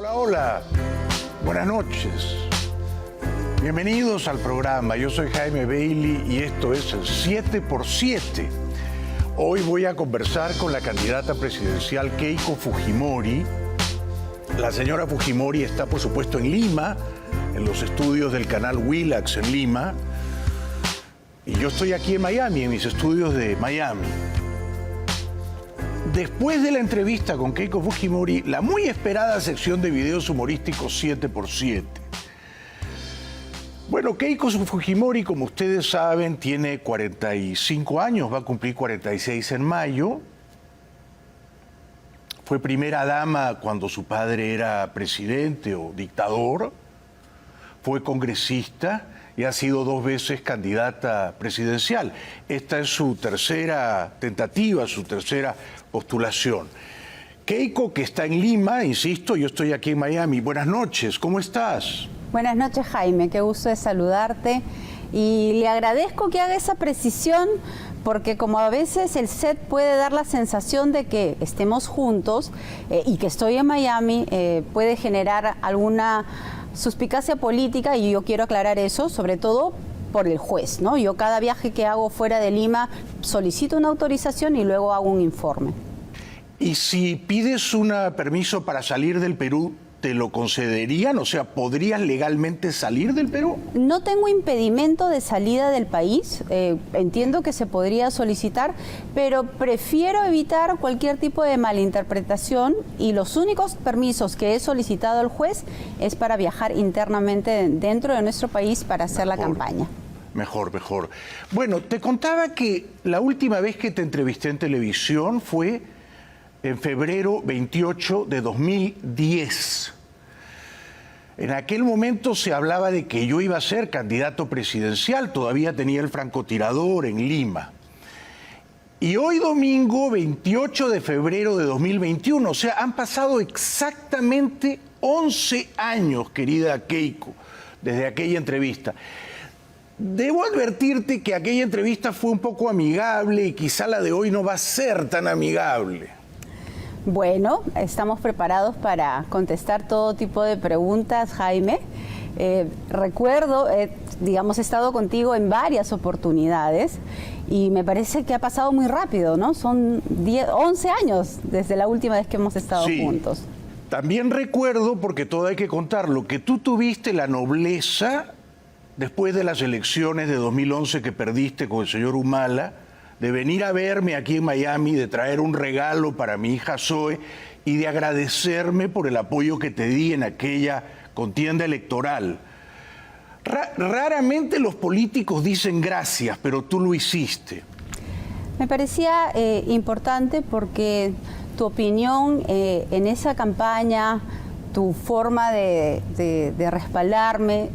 Hola, hola. Buenas noches. Bienvenidos al programa. Yo soy Jaime Bailey y esto es el 7x7. Hoy voy a conversar con la candidata presidencial Keiko Fujimori. La señora Fujimori está, por supuesto, en Lima, en los estudios del canal Willax en Lima. Y yo estoy aquí en Miami, en mis estudios de Miami. Después de la entrevista con Keiko Fujimori, la muy esperada sección de videos humorísticos 7x7. Bueno, Keiko Fujimori, como ustedes saben, tiene 45 años, va a cumplir 46 en mayo. Fue primera dama cuando su padre era presidente o dictador. Fue congresista y ha sido 2 veces candidata presidencial. Esta es su tercera tentativa, su tercera postulación. Keiko, que está en Lima, insisto, yo estoy aquí en Miami. Buenas noches, ¿cómo estás? Buenas noches, Jaime, qué gusto de saludarte. Y le agradezco que haga esa precisión, porque como a veces el set puede dar la sensación de que estemos juntos y que estoy en Miami, puede generar alguna suspicacia política, y yo quiero aclarar eso, sobre todo por el juez, ¿no? Yo cada viaje que hago fuera de Lima solicito una autorización y luego hago un informe. Y si pides un permiso para salir del Perú, ¿te lo concederían? O sea, ¿podrías legalmente salir del Perú? No tengo impedimento de salida del país, entiendo que se podría solicitar, pero prefiero evitar cualquier tipo de malinterpretación, y los únicos permisos que he solicitado al juez es para viajar internamente dentro de nuestro país para hacer la campaña. Mejor. Bueno, te contaba que la última vez que te entrevisté en televisión fue en febrero 28 de 2010. En aquel momento se hablaba de que yo iba a ser candidato presidencial, todavía tenía el francotirador en Lima. Y hoy domingo 28 de febrero de 2021, o sea, han pasado exactamente 11 años, querida Keiko, desde aquella entrevista. Debo advertirte que aquella entrevista fue un poco amigable y quizá la de hoy no va a ser tan amigable. Bueno, estamos preparados para contestar todo tipo de preguntas, Jaime. Recuerdo, digamos, he estado contigo en varias oportunidades y me parece que ha pasado muy rápido, ¿no? Son 11 años desde la última vez que hemos estado juntos. También recuerdo, porque todo hay que contarlo, que tú tuviste la nobleza, después de las elecciones de 2011 que perdiste con el señor Humala, de venir a verme aquí en Miami, de traer un regalo para mi hija Zoe y de agradecerme por el apoyo que te di en aquella contienda electoral. Raramente los políticos dicen gracias, pero tú lo hiciste. Me parecía importante porque tu opinión en esa campaña, tu forma de respaldarme,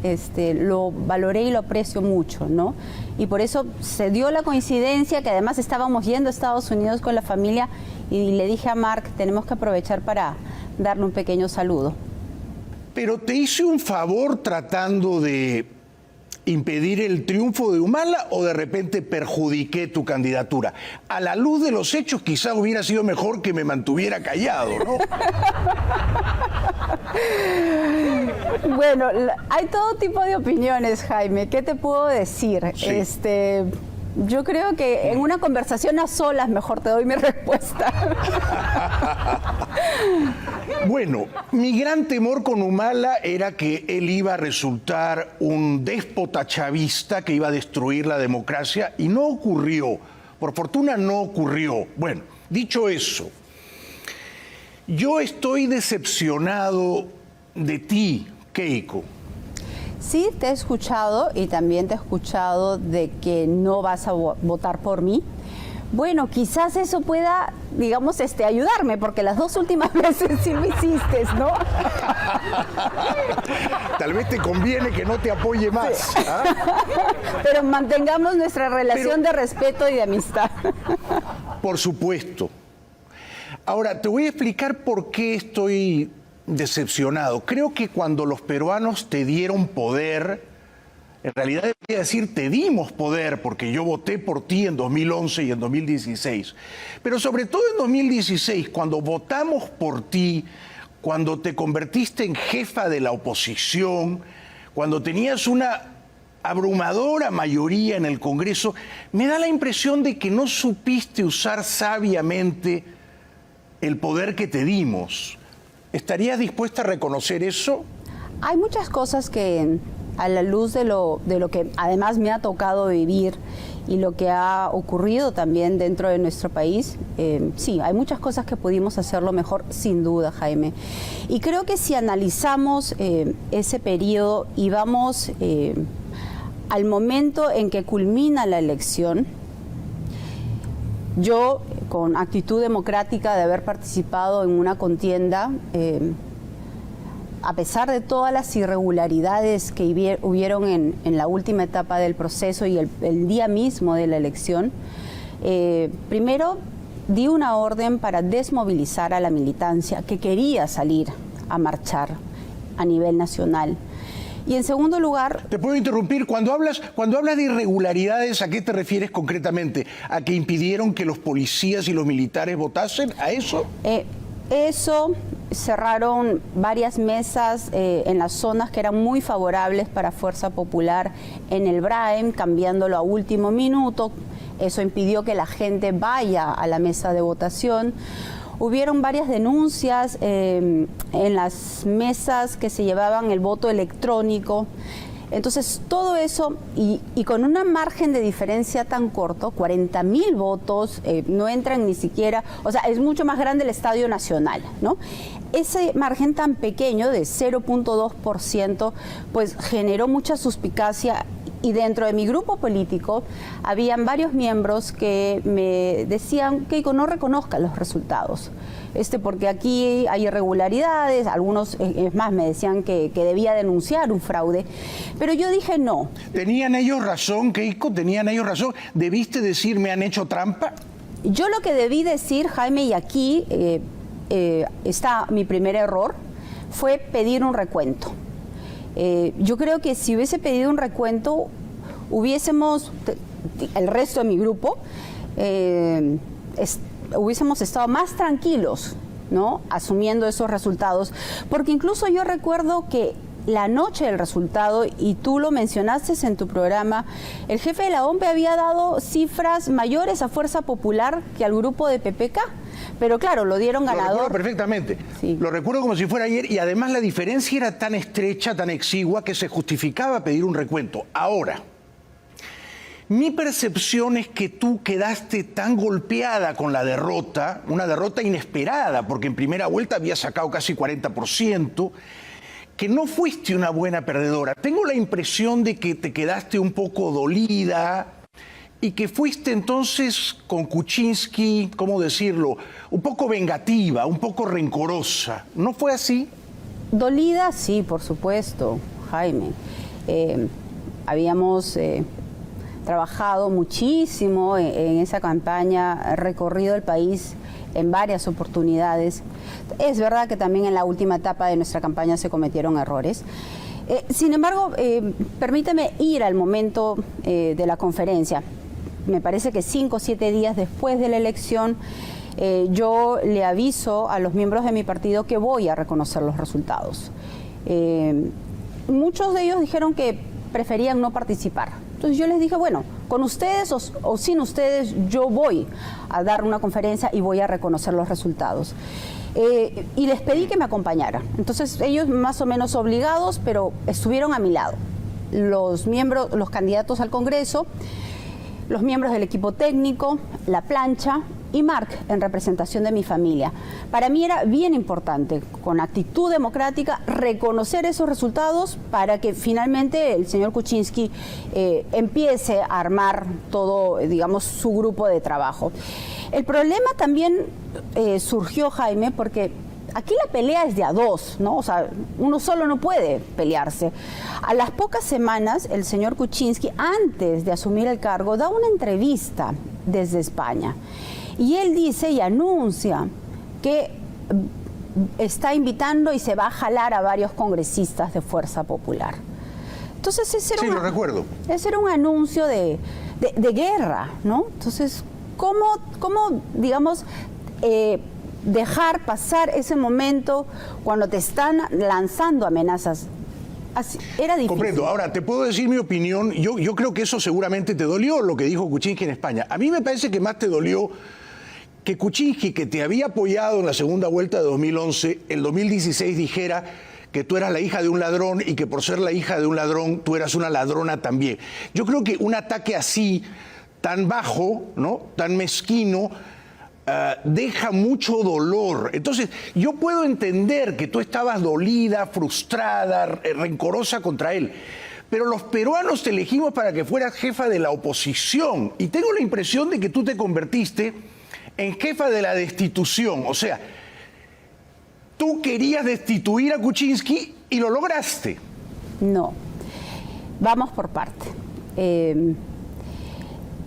lo valoré y lo aprecio mucho, ¿no? Y por eso se dio la coincidencia que además estábamos yendo a Estados Unidos con la familia y le dije a Mark, tenemos que aprovechar para darle un pequeño saludo. Pero te hice un favor tratando de impedir el triunfo de Humala, ¿o de repente perjudiqué tu candidatura? A la luz de los hechos, quizá hubiera sido mejor que me mantuviera callado, ¿no? Bueno, hay todo tipo de opiniones, Jaime. ¿Qué te puedo decir? Sí. Yo creo que en una conversación a solas mejor te doy mi respuesta. Bueno, mi gran temor con Humala era que él iba a resultar un déspota chavista que iba a destruir la democracia, y no ocurrió. Por fortuna no ocurrió. Bueno, dicho eso, yo estoy decepcionado de ti, Keiko. Sí, te he escuchado y también te he escuchado de que no vas a votar por mí. Bueno, quizás eso pueda, digamos, ayudarme, porque las 2 últimas veces sí lo hiciste, ¿no? Tal vez te conviene que no te apoye más. Sí. ¿Ah? Pero mantengamos nuestra relación de respeto y de amistad. Por supuesto. Ahora, te voy a explicar por qué estoy decepcionado. Creo que cuando los peruanos te dieron poder, en realidad debería decir te dimos poder, porque yo voté por ti en 2011 y en 2016. Pero sobre todo en 2016, cuando votamos por ti, cuando te convertiste en jefa de la oposición, cuando tenías una abrumadora mayoría en el Congreso, me da la impresión de que no supiste usar sabiamente el poder que te dimos. ¿Estarías dispuesta a reconocer eso? Hay muchas cosas que, a la luz de lo que además me ha tocado vivir y lo que ha ocurrido también dentro de nuestro país, sí, hay muchas cosas que pudimos hacerlo mejor, sin duda, Jaime. Y creo que si analizamos ese periodo y vamos al momento en que culmina la elección, yo, con actitud democrática de haber participado en una contienda, a pesar de todas las irregularidades que hubieron en la última etapa del proceso y el día mismo de la elección, primero di una orden para desmovilizar a la militancia que quería salir a marchar a nivel nacional. Y en segundo lugar... Te puedo interrumpir. Cuando hablas de irregularidades, ¿a qué te refieres concretamente? ¿A que impidieron que los policías y los militares votasen? ¿A eso? Eso, cerraron varias mesas en las zonas que eran muy favorables para Fuerza Popular en el Braem, cambiándolo a último minuto. Eso impidió que la gente vaya a la mesa de votación. Hubieron varias denuncias en las mesas que se llevaban el voto electrónico. Entonces, todo eso, y con un margen de diferencia tan corto, 40.000 votos, no entran ni siquiera, o sea, es mucho más grande el Estadio Nacional, ¿no? Ese margen tan pequeño de 0.2%, pues generó mucha suspicacia. Y dentro de mi grupo político habían varios miembros que me decían, Keiko, no reconozca los resultados, porque aquí hay irregularidades, algunos, es más, me decían que debía denunciar un fraude, pero yo dije no. ¿Tenían ellos razón, Keiko? ¿Tenían ellos razón? ¿Debiste decir me han hecho trampa? Yo lo que debí decir, Jaime, y aquí está mi primer error, fue pedir un recuento. Yo creo que si hubiese pedido un recuento, el resto de mi grupo, hubiésemos estado más tranquilos, ¿no?, asumiendo esos resultados. Porque incluso yo recuerdo que la noche del resultado, y tú lo mencionaste en tu programa, el jefe de la OMPE había dado cifras mayores a Fuerza Popular que al grupo de PPK. Pero claro, lo dieron ganador. Lo recuerdo perfectamente. Sí. Lo recuerdo como si fuera ayer, y además la diferencia era tan estrecha, tan exigua, que se justificaba pedir un recuento. Ahora, mi percepción es que tú quedaste tan golpeada con la derrota, una derrota inesperada, porque en primera vuelta había sacado casi 40%, que no fuiste una buena perdedora. Tengo la impresión de que te quedaste un poco dolida y que fuiste entonces con Kuczynski, ¿cómo decirlo?, un poco vengativa, un poco rencorosa. ¿No fue así? Dolida, sí, por supuesto, Jaime. Habíamos trabajado muchísimo en esa campaña, recorrido el país en varias oportunidades. Es verdad que también en la última etapa de nuestra campaña se cometieron errores. Sin embargo, permíteme ir al momento de la conferencia. Me parece que 5 o 7 días después de la elección, yo le aviso a los miembros de mi partido que voy a reconocer los resultados. Muchos de ellos dijeron que preferían no participar. Entonces yo les dije, bueno, con ustedes o sin ustedes, yo voy a dar una conferencia y voy a reconocer los resultados. Y les pedí que me acompañaran. Entonces ellos más o menos obligados, pero estuvieron a mi lado. Los candidatos al Congreso, los miembros del equipo técnico, la plancha y Marc en representación de mi familia. Para mí era bien importante, con actitud democrática, reconocer esos resultados para que finalmente el señor Kuczynski empiece a armar todo, digamos, su grupo de trabajo. El problema también surgió, Jaime, porque aquí la pelea es de a dos, ¿no? O sea, uno solo no puede pelearse. A las pocas semanas, el señor Kuczynski, antes de asumir el cargo, da una entrevista desde España. Y él dice y anuncia que está invitando y se va a jalar a varios congresistas de Fuerza Popular. Entonces, ese era, lo recuerdo. Ese era un anuncio de guerra, ¿no? Entonces, ¿cómo digamos, dejar pasar ese momento cuando te están lanzando amenazas. Así, era difícil. Comprendo. Ahora, te puedo decir mi opinión. Yo creo que eso seguramente te dolió, lo que dijo Kuczynski en España. A mí me parece que más te dolió que Kuczynski, que te había apoyado en la segunda vuelta de 2011, el 2016 dijera que tú eras la hija de un ladrón y que por ser la hija de un ladrón, tú eras una ladrona también. Yo creo que un ataque así, tan bajo, ¿no?, tan mezquino, deja mucho dolor. Entonces, yo puedo entender que tú estabas dolida, frustrada, rencorosa contra él, pero los peruanos te elegimos para que fueras jefa de la oposición y tengo la impresión de que tú te convertiste en jefa de la destitución. O sea, tú querías destituir a Kuczynski y lo lograste. No, vamos por parte.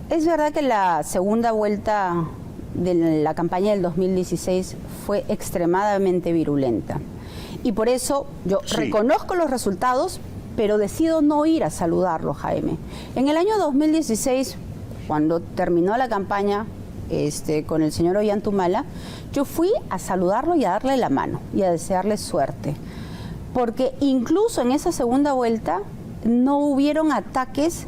Es verdad que la segunda vuelta de la campaña del 2016 fue extremadamente virulenta. Y por eso yo reconozco los resultados, pero decido no ir a saludarlo, Jaime. En el año 2016, cuando terminó la campaña con el señor Ollantumala, yo fui a saludarlo y a darle la mano y a desearle suerte. Porque incluso en esa segunda vuelta no hubieron ataques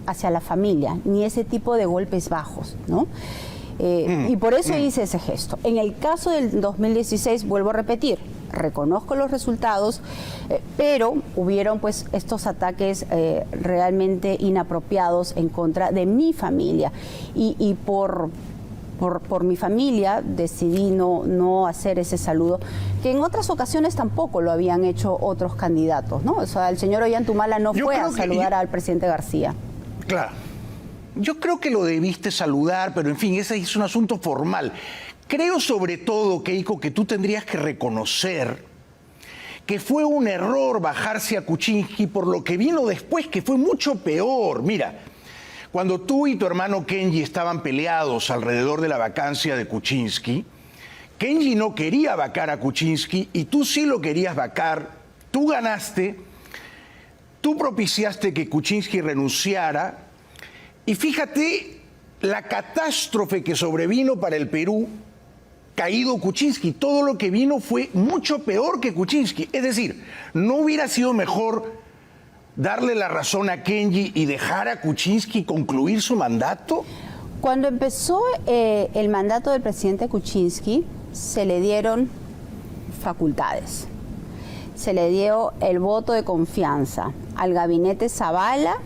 hacia la familia, ni ese tipo de golpes bajos, ¿no? Y por eso hice ese gesto. En el caso del 2016, vuelvo a repetir, reconozco los resultados, pero hubieron pues estos ataques realmente inapropiados en contra de mi familia. Y por mi familia decidí no hacer ese saludo, que en otras ocasiones tampoco lo habían hecho otros candidatos, ¿no? O sea, el señor Ollantumala no fue a saludar al presidente García. Claro. Yo creo que lo debiste saludar, pero en fin, ese es un asunto formal. Creo sobre todo, Keiko, que tú tendrías que reconocer que fue un error bajarse a Kuczynski por lo que vino después, que fue mucho peor. Mira, cuando tú y tu hermano Kenji estaban peleados alrededor de la vacancia de Kuczynski, Kenji no quería vacar a Kuczynski y tú sí lo querías vacar. Tú ganaste, tú propiciaste que Kuczynski renunciara. Y fíjate la catástrofe que sobrevino para el Perú, caído Kuczynski. Todo lo que vino fue mucho peor que Kuczynski. Es decir, ¿no hubiera sido mejor darle la razón a Kenji y dejar a Kuczynski concluir su mandato? Cuando empezó el mandato del presidente Kuczynski, se le dieron facultades. Se le dio el voto de confianza al gabinete Zavala,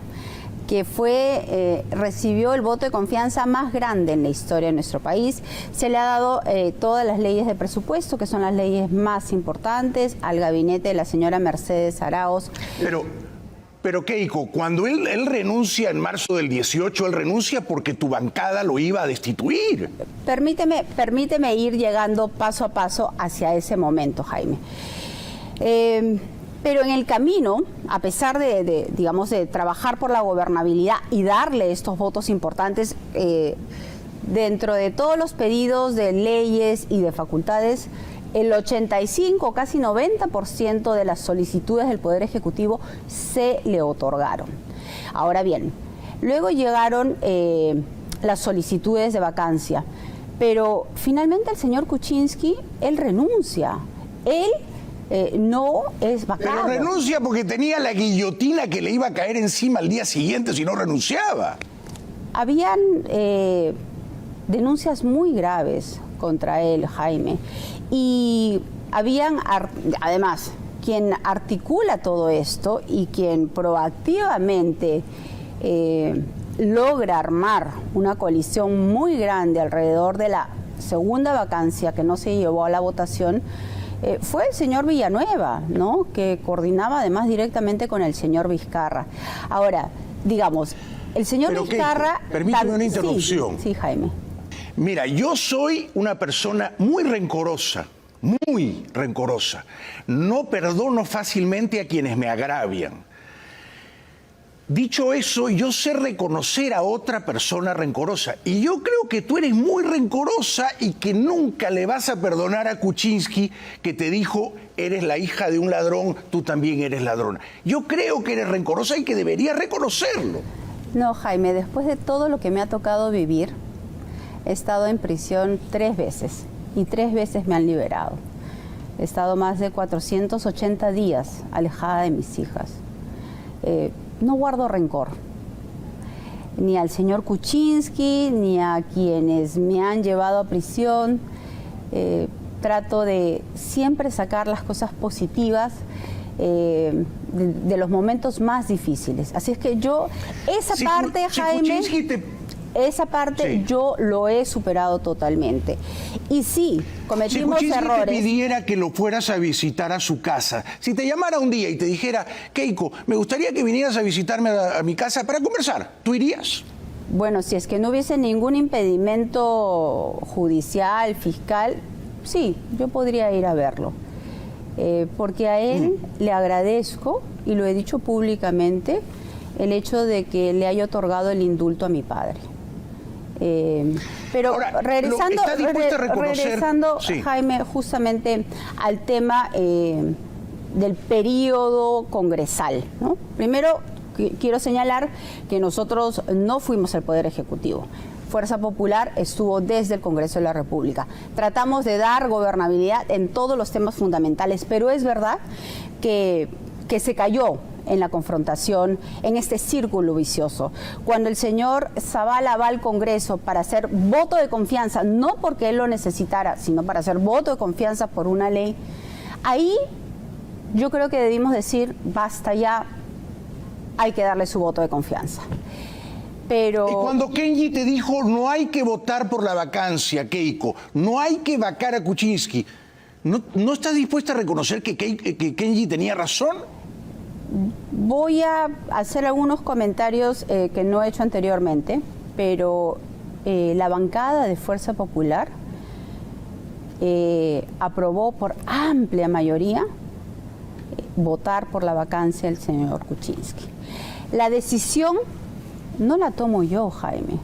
que recibió el voto de confianza más grande en la historia de nuestro país. Se le ha dado todas las leyes de presupuesto, que son las leyes más importantes, al gabinete de la señora Mercedes Arauz. Pero Keiko, cuando él renuncia en marzo del 18, él renuncia porque tu bancada lo iba a destituir. Permíteme ir llegando paso a paso hacia ese momento, Jaime. Pero en el camino, a pesar de trabajar por la gobernabilidad y darle estos votos importantes, dentro de todos los pedidos de leyes y de facultades, el 85, casi 90% de las solicitudes del Poder Ejecutivo se le otorgaron. Ahora bien, luego llegaron las solicitudes de vacancia, pero finalmente el señor Kuczynski, él renuncia. Él no es vacado. Pero renuncia porque tenía la guillotina que le iba a caer encima al día siguiente si no renunciaba. Habían denuncias muy graves contra él, Jaime. Y habían, además, quien articula todo esto y quien proactivamente logra armar una coalición muy grande alrededor de la segunda vacancia que no se llevó a la votación, fue el señor Villanueva, ¿no?, que coordinaba además directamente con el señor Vizcarra. Ahora, digamos, el señor Vizcarra... Permíteme una interrupción. Sí, Jaime. Mira, yo soy una persona muy rencorosa. No perdono fácilmente a quienes me agravian. Dicho eso, yo sé reconocer a otra persona rencorosa. Y yo creo que tú eres muy rencorosa y que nunca le vas a perdonar a Kuczynski, que te dijo, eres la hija de un ladrón, tú también eres ladrona. Yo creo que eres rencorosa y que deberías reconocerlo. No, Jaime, después de todo lo que me ha tocado vivir, he estado en prisión 3 veces. y 3 veces me han liberado. He estado más de 480 días alejada de mis hijas. No guardo rencor, ni al señor Kuczynski, ni a quienes me han llevado a prisión. Trato de siempre sacar las cosas positivas de los momentos más difíciles. Así es que yo, esa parte, Jaime, esa parte Sí. yo lo he superado totalmente. Y sí, cometimos Si Kuczynski errores. te pidiera que lo fueras a visitar a su casa, si te llamara un día y te dijera, Keiko, me gustaría que vinieras a visitarme a mi casa para conversar, ¿tú irías? Bueno, si es que no hubiese ningún impedimento judicial, fiscal, sí, yo podría ir a verlo. Porque a él le agradezco, y lo he dicho públicamente, el hecho de que le haya otorgado el indulto a mi padre. Pero Ahora, regresando, ¿está dispuesta a reconocer? regresando Sí. Jaime, justamente al tema del periodo congresal, ¿no? Primero, quiero señalar que nosotros no fuimos el Poder Ejecutivo. Fuerza Popular estuvo desde el Congreso de la República. Tratamos de dar gobernabilidad en todos los temas fundamentales, pero es verdad que se cayó en la confrontación, en este círculo vicioso. Cuando el señor Zavala va al Congreso para hacer voto de confianza, no porque él lo necesitara, sino para hacer voto de confianza por una ley, ahí yo creo que debimos decir, basta ya, hay que darle su voto de confianza. Pero... Y cuando Kenji te dijo, no hay que votar por la vacancia, Keiko, no hay que vacar a Kuczynski, ¿no estás dispuesta a reconocer que Kenji tenía razón? Voy a hacer algunos comentarios que no he hecho anteriormente, pero la bancada de Fuerza Popular aprobó por amplia mayoría votar por la vacancia del señor Kuczynski. La decisión no la tomo yo, Jaime.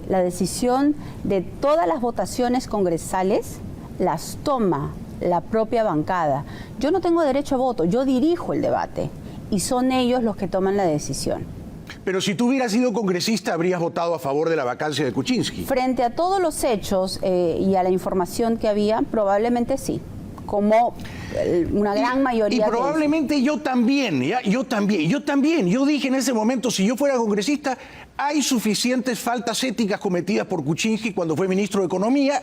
La decisión de todas las votaciones congresales las toma la propia bancada. Yo no tengo derecho a voto, yo dirijo el debate y son ellos los que toman la decisión. Pero si tú hubieras sido congresista, habrías votado a favor de la vacancia de Kuczynski. Frente a todos los hechos y a la información que había, probablemente sí, como una gran mayoría. Y probablemente yo también, ¿ya? Yo también. Yo dije en ese momento, si yo fuera congresista, hay suficientes faltas éticas cometidas por Kuczynski cuando fue ministro de Economía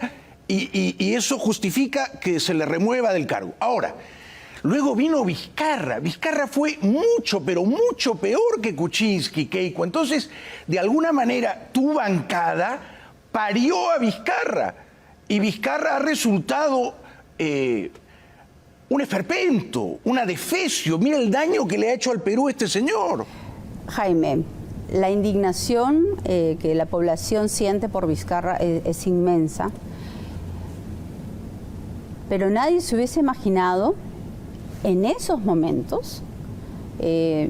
y eso justifica que se le remueva del cargo. Ahora, luego vino Vizcarra. Vizcarra fue mucho, pero mucho peor que Kuczynski, Keiko. Entonces, de alguna manera, tu bancada parió a Vizcarra. Y Vizcarra ha resultado un esperpento, un adefesio. Mira el daño que le ha hecho al Perú este señor. Jaime, la indignación que la población siente por Vizcarra es inmensa. Pero nadie se hubiese imaginado en esos momentos que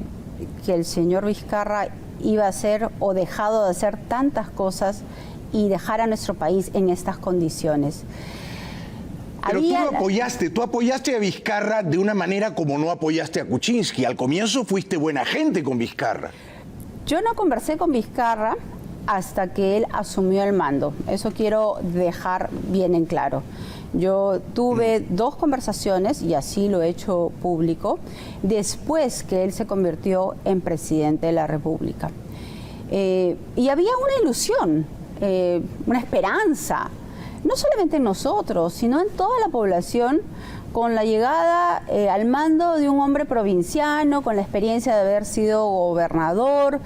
el señor Vizcarra iba a hacer o dejado de hacer tantas cosas y dejar a nuestro país en estas condiciones. Pero tú apoyaste a Vizcarra de una manera como no apoyaste a Kuczynski. Al comienzo fuiste buena gente con Vizcarra. Yo no conversé con Vizcarra hasta que él asumió el mando. Eso quiero dejar bien en claro. Yo tuve 2 conversaciones, y así lo he hecho público, después que él se convirtió en presidente de la República. Y había una ilusión, una esperanza, no solamente en nosotros, sino en toda la población, con la llegada al mando de un hombre provinciano, con la experiencia de haber sido gobernador,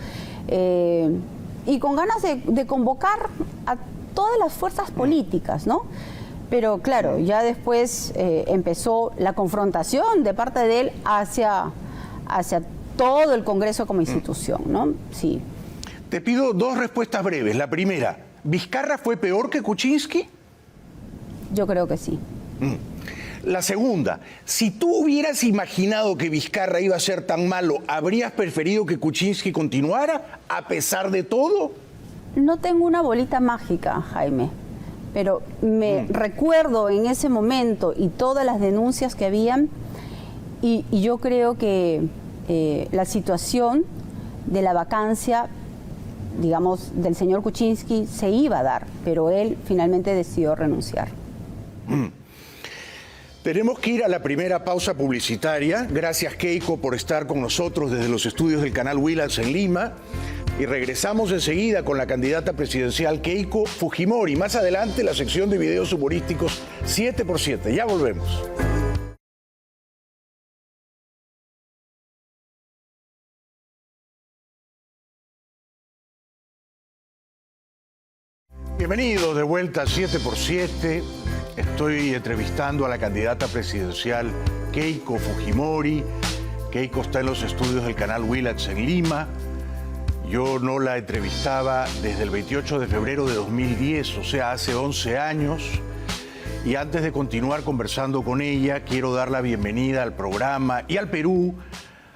y con ganas de convocar a todas las fuerzas políticas, ¿no? Pero claro, ya después empezó la confrontación de parte de él hacia todo el Congreso como institución, ¿no? Sí. Te pido 2 respuestas breves. La primera, ¿Vizcarra fue peor que Kuczynski? Yo creo que sí. La segunda, si tú hubieras imaginado que Vizcarra iba a ser tan malo, ¿habrías preferido que Kuczynski continuara a pesar de todo? No tengo una bolita mágica, Jaime, pero me recuerdo en ese momento y todas las denuncias que habían, y yo creo que la situación de la vacancia, digamos, del señor Kuczynski se iba a dar, pero él finalmente decidió renunciar. Tenemos que ir a la primera pausa publicitaria. Gracias, Keiko, por estar con nosotros desde los estudios del canal Willax en Lima. Y regresamos enseguida con la candidata presidencial Keiko Fujimori. Más adelante, la sección de videos humorísticos 7x7. Ya volvemos. Bienvenidos de vuelta a 7x7. Estoy entrevistando a la candidata presidencial Keiko Fujimori. Keiko está en los estudios del canal Willax en Lima. Yo no la entrevistaba desde el 28 de febrero de 2010, o sea, hace 11 años. Y antes de continuar conversando con ella, quiero dar la bienvenida al programa y al Perú,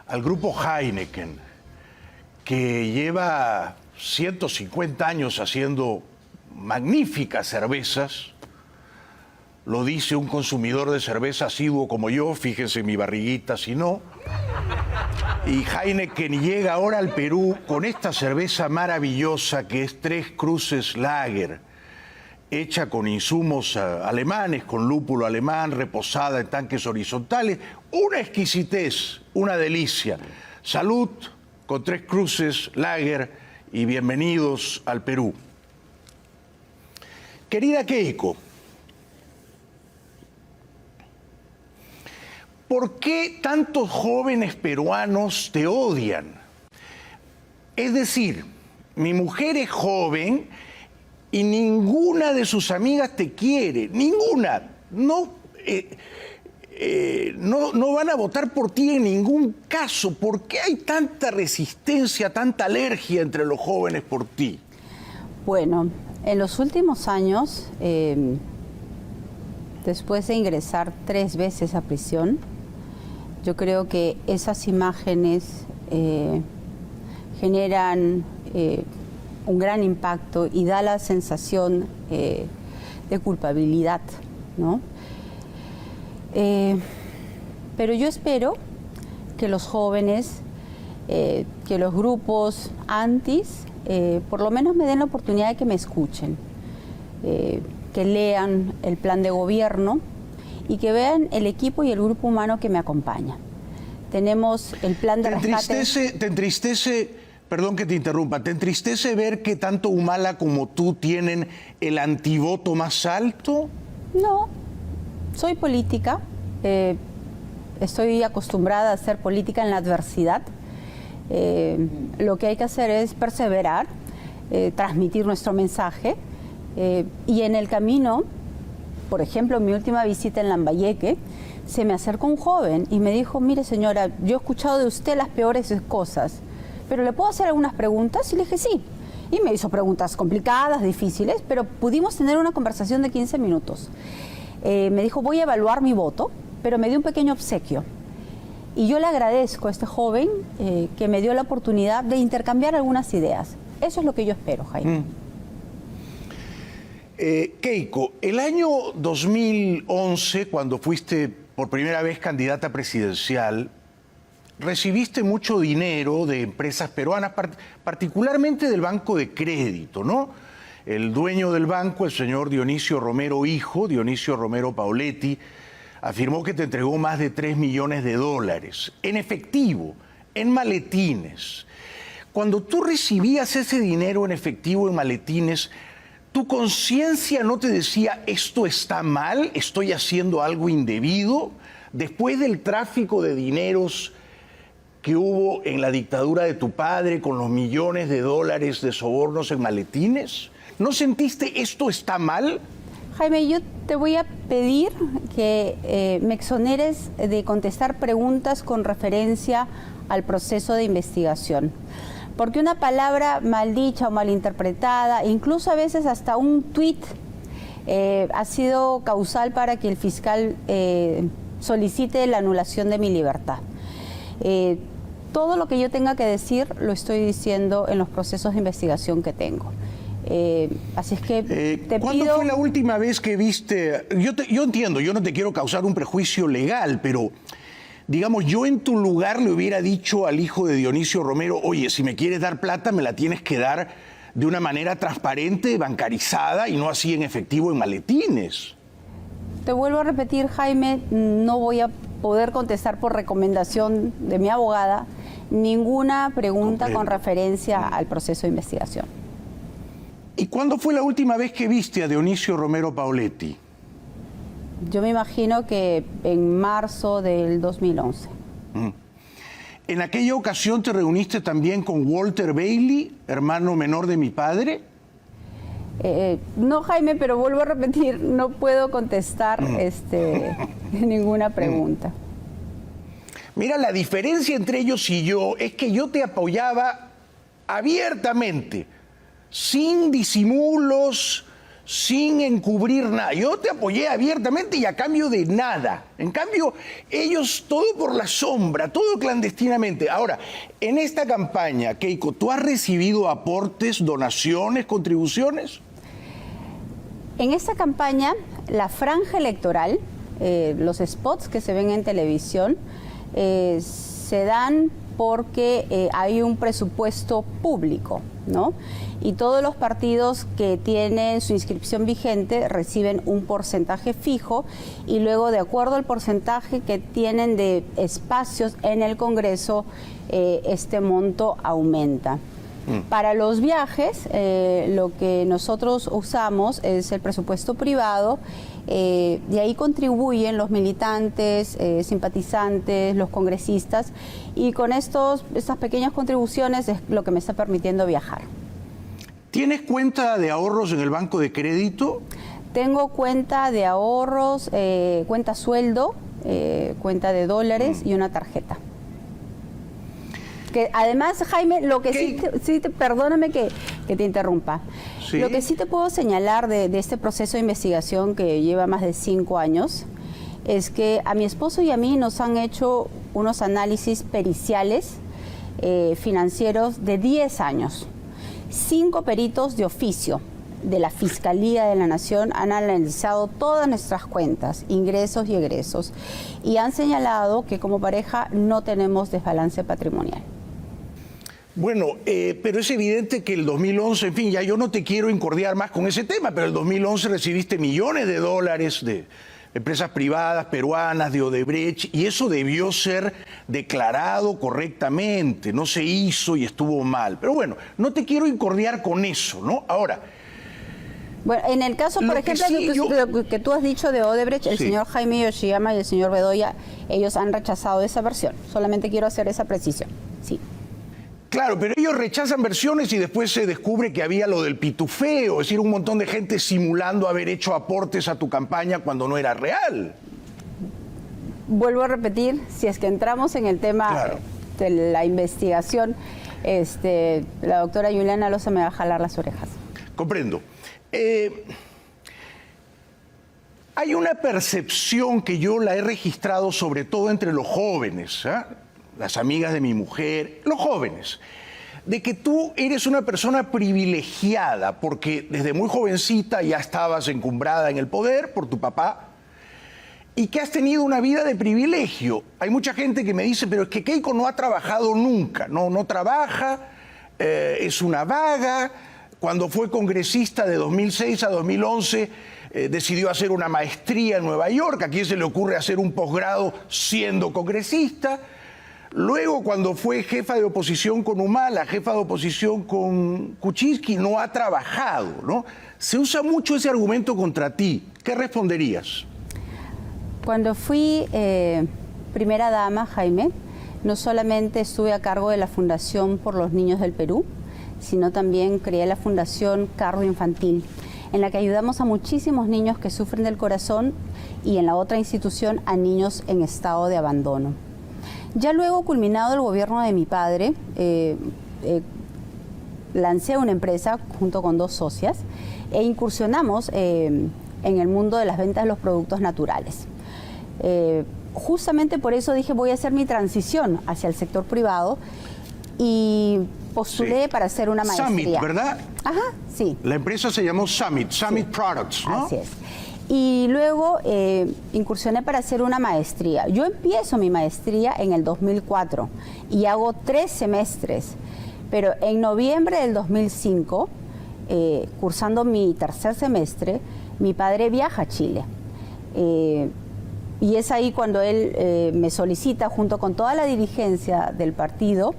al grupo Heineken, que lleva 150 años haciendo magníficas cervezas. Lo dice un consumidor de cerveza asiduo como yo, fíjense mi barriguita si no. Y Heineken llega ahora al Perú con esta cerveza maravillosa que es Tres Cruces Lager, hecha con insumos alemanes, con lúpulo alemán, reposada en tanques horizontales. Una exquisitez, una delicia. Salud con Tres Cruces Lager y bienvenidos al Perú. Querida Keiko, ¿por qué tantos jóvenes peruanos te odian? Es decir, mi mujer es joven y ninguna de sus amigas te quiere, ninguna. No van a votar por ti en ningún caso. ¿Por qué hay tanta resistencia, tanta alergia entre los jóvenes por ti? Bueno, en los últimos años, después de ingresar 3 veces a prisión, yo creo que esas imágenes generan un gran impacto y da la sensación de culpabilidad, ¿no? Pero yo espero que los jóvenes, que los grupos antis, por lo menos me den la oportunidad de que me escuchen, que lean el plan de gobierno y que vean el equipo y el grupo humano que me acompaña. Tenemos el plan de rescate. ¿Te entristece, perdón que te interrumpa, te entristece ver que tanto Humala como tú tienen el antivoto más alto? No, soy política, estoy acostumbrada a hacer política en la adversidad. Lo que hay que hacer es perseverar, transmitir nuestro mensaje y en el camino, por ejemplo, en mi última visita en Lambayeque, se me acercó un joven y me dijo: mire señora, yo he escuchado de usted las peores cosas, pero ¿le puedo hacer algunas preguntas? Y le dije sí. Y me hizo preguntas complicadas, difíciles, pero pudimos tener una conversación de 15 minutos. Me dijo: voy a evaluar mi voto, pero me dio un pequeño obsequio. Y yo le agradezco a este joven que me dio la oportunidad de intercambiar algunas ideas. Eso es lo que yo espero, Jaime. Keiko, el año 2011, cuando fuiste por primera vez candidata presidencial, recibiste mucho dinero de empresas peruanas, particularmente del Banco de Crédito, ¿no? El dueño del banco, el señor Dionisio Romero hijo, Dionisio Romero Pauletti, afirmó que te entregó más de $3 millones en efectivo, en maletines. Cuando tú recibías ese dinero en efectivo, en maletines, ¿tu conciencia no te decía esto está mal, estoy haciendo algo indebido? Después del tráfico de dineros que hubo en la dictadura de tu padre con los millones de dólares de sobornos en maletines, ¿no sentiste esto está mal? Jaime, yo te voy a pedir que me exoneres de contestar preguntas con referencia al proceso de investigación. Porque una palabra mal dicha o malinterpretada, incluso a veces hasta un tuit, ha sido causal para que el fiscal solicite la anulación de mi libertad. Todo lo que yo tenga que decir lo estoy diciendo en los procesos de investigación que tengo. Así es que te ¿Cuándo pido... fue la última vez que viste? Yo entiendo, yo no te quiero causar un prejuicio legal, pero digamos, yo en tu lugar le hubiera dicho al hijo de Dionisio Romero: oye, si me quieres dar plata, me la tienes que dar de una manera transparente, bancarizada y no así en efectivo en maletines. te vuelvo a repetir, Jaime, no voy a poder contestar por recomendación de mi abogada ninguna pregunta con referencia al proceso de investigación. ¿Y cuándo fue la última vez que viste a Dionisio Romero Pauletti? Yo me imagino que en marzo del 2011. ¿En aquella ocasión te reuniste también con Walter Bailey, hermano menor de mi padre? No, Jaime, pero vuelvo a repetir, no puedo contestar ninguna pregunta. Mira, la diferencia entre ellos y yo es que yo te apoyaba abiertamente, sin disimulos, sin encubrir nada. Yo te apoyé abiertamente y a cambio de nada. En cambio, ellos todo por la sombra, todo clandestinamente. Ahora, en esta campaña, Keiko, ¿tú has recibido aportes, donaciones, contribuciones? En esta campaña, la franja electoral, los spots que se ven en televisión, se dan porque hay un presupuesto público, ¿no? Y todos los partidos que tienen su inscripción vigente reciben un porcentaje fijo y luego, de acuerdo al porcentaje que tienen de espacios en el Congreso, este monto aumenta. Para los viajes, lo que nosotros usamos es el presupuesto privado, y ahí contribuyen los militantes, simpatizantes, los congresistas, y con estas pequeñas contribuciones es lo que me está permitiendo viajar. ¿Tienes cuenta de ahorros en el banco de crédito? Tengo cuenta de ahorros, cuenta sueldo, cuenta de dólares y una tarjeta. Que además, Jaime, lo que perdóname que te interrumpa. ¿Sí? Lo que sí te puedo señalar de este proceso de investigación que lleva más de 5 años es que a mi esposo y a mí nos han hecho unos análisis periciales financieros de 10 años. 5 peritos de oficio de la Fiscalía de la Nación han analizado todas nuestras cuentas, ingresos y egresos, y han señalado que como pareja no tenemos desbalance patrimonial. Bueno, pero es evidente que el 2011, en fin, ya yo no te quiero incordiar más con ese tema, pero el 2011 recibiste millones de dólares de empresas privadas peruanas, de Odebrecht, y eso debió ser declarado correctamente, no se hizo y estuvo mal. Pero bueno, no te quiero incordiar con eso, ¿no? Ahora... Bueno, en el caso, por ejemplo, que tú has dicho de Odebrecht, el señor Jaime Yoshiyama y el señor Bedoya, ellos han rechazado esa versión. Solamente quiero hacer esa precisión, sí. Claro, pero ellos rechazan versiones y después se descubre que había lo del pitufeo, es decir, un montón de gente simulando haber hecho aportes a tu campaña cuando no era real. Vuelvo a repetir, si es que entramos en el tema de la investigación, la doctora Juliana Loza me va a jalar las orejas. Comprendo. Hay una percepción que yo la he registrado sobre todo entre los jóvenes, las amigas de mi mujer, los jóvenes, de que tú eres una persona privilegiada porque desde muy jovencita ya estabas encumbrada en el poder por tu papá y que has tenido una vida de privilegio. Hay mucha gente que me dice, pero es que Keiko no ha trabajado nunca, no trabaja, es una vaga. Cuando fue congresista de 2006 a 2011, decidió hacer una maestría en Nueva York. ¿A quién se le ocurre hacer un posgrado siendo congresista? Luego, cuando fue jefa de oposición con Humala, jefa de oposición con Kuczynski, no ha trabajado, ¿no? Se usa mucho ese argumento contra ti. ¿Qué responderías? Cuando fui primera dama, Jaime, no solamente estuve a cargo de la Fundación por los Niños del Perú, sino también creé la Fundación Cardio Infantil, en la que ayudamos a muchísimos niños que sufren del corazón, y en la otra institución a niños en estado de abandono. Ya luego, culminado el gobierno de mi padre, lancé una empresa junto con 2 socias e incursionamos en el mundo de las ventas de los productos naturales. Justamente por eso dije, voy a hacer mi transición hacia el sector privado y postulé para hacer una maestría. Summit, ¿verdad? Ajá, sí. La empresa se llamó Summit Products, ¿no? Así es. Y luego incursioné para hacer una maestría. Yo empiezo mi maestría en el 2004 y hago 3 semestres, pero en noviembre del 2005, cursando mi tercer semestre, mi padre viaja a Chile. Y es ahí cuando él me solicita, junto con toda la dirigencia del partido,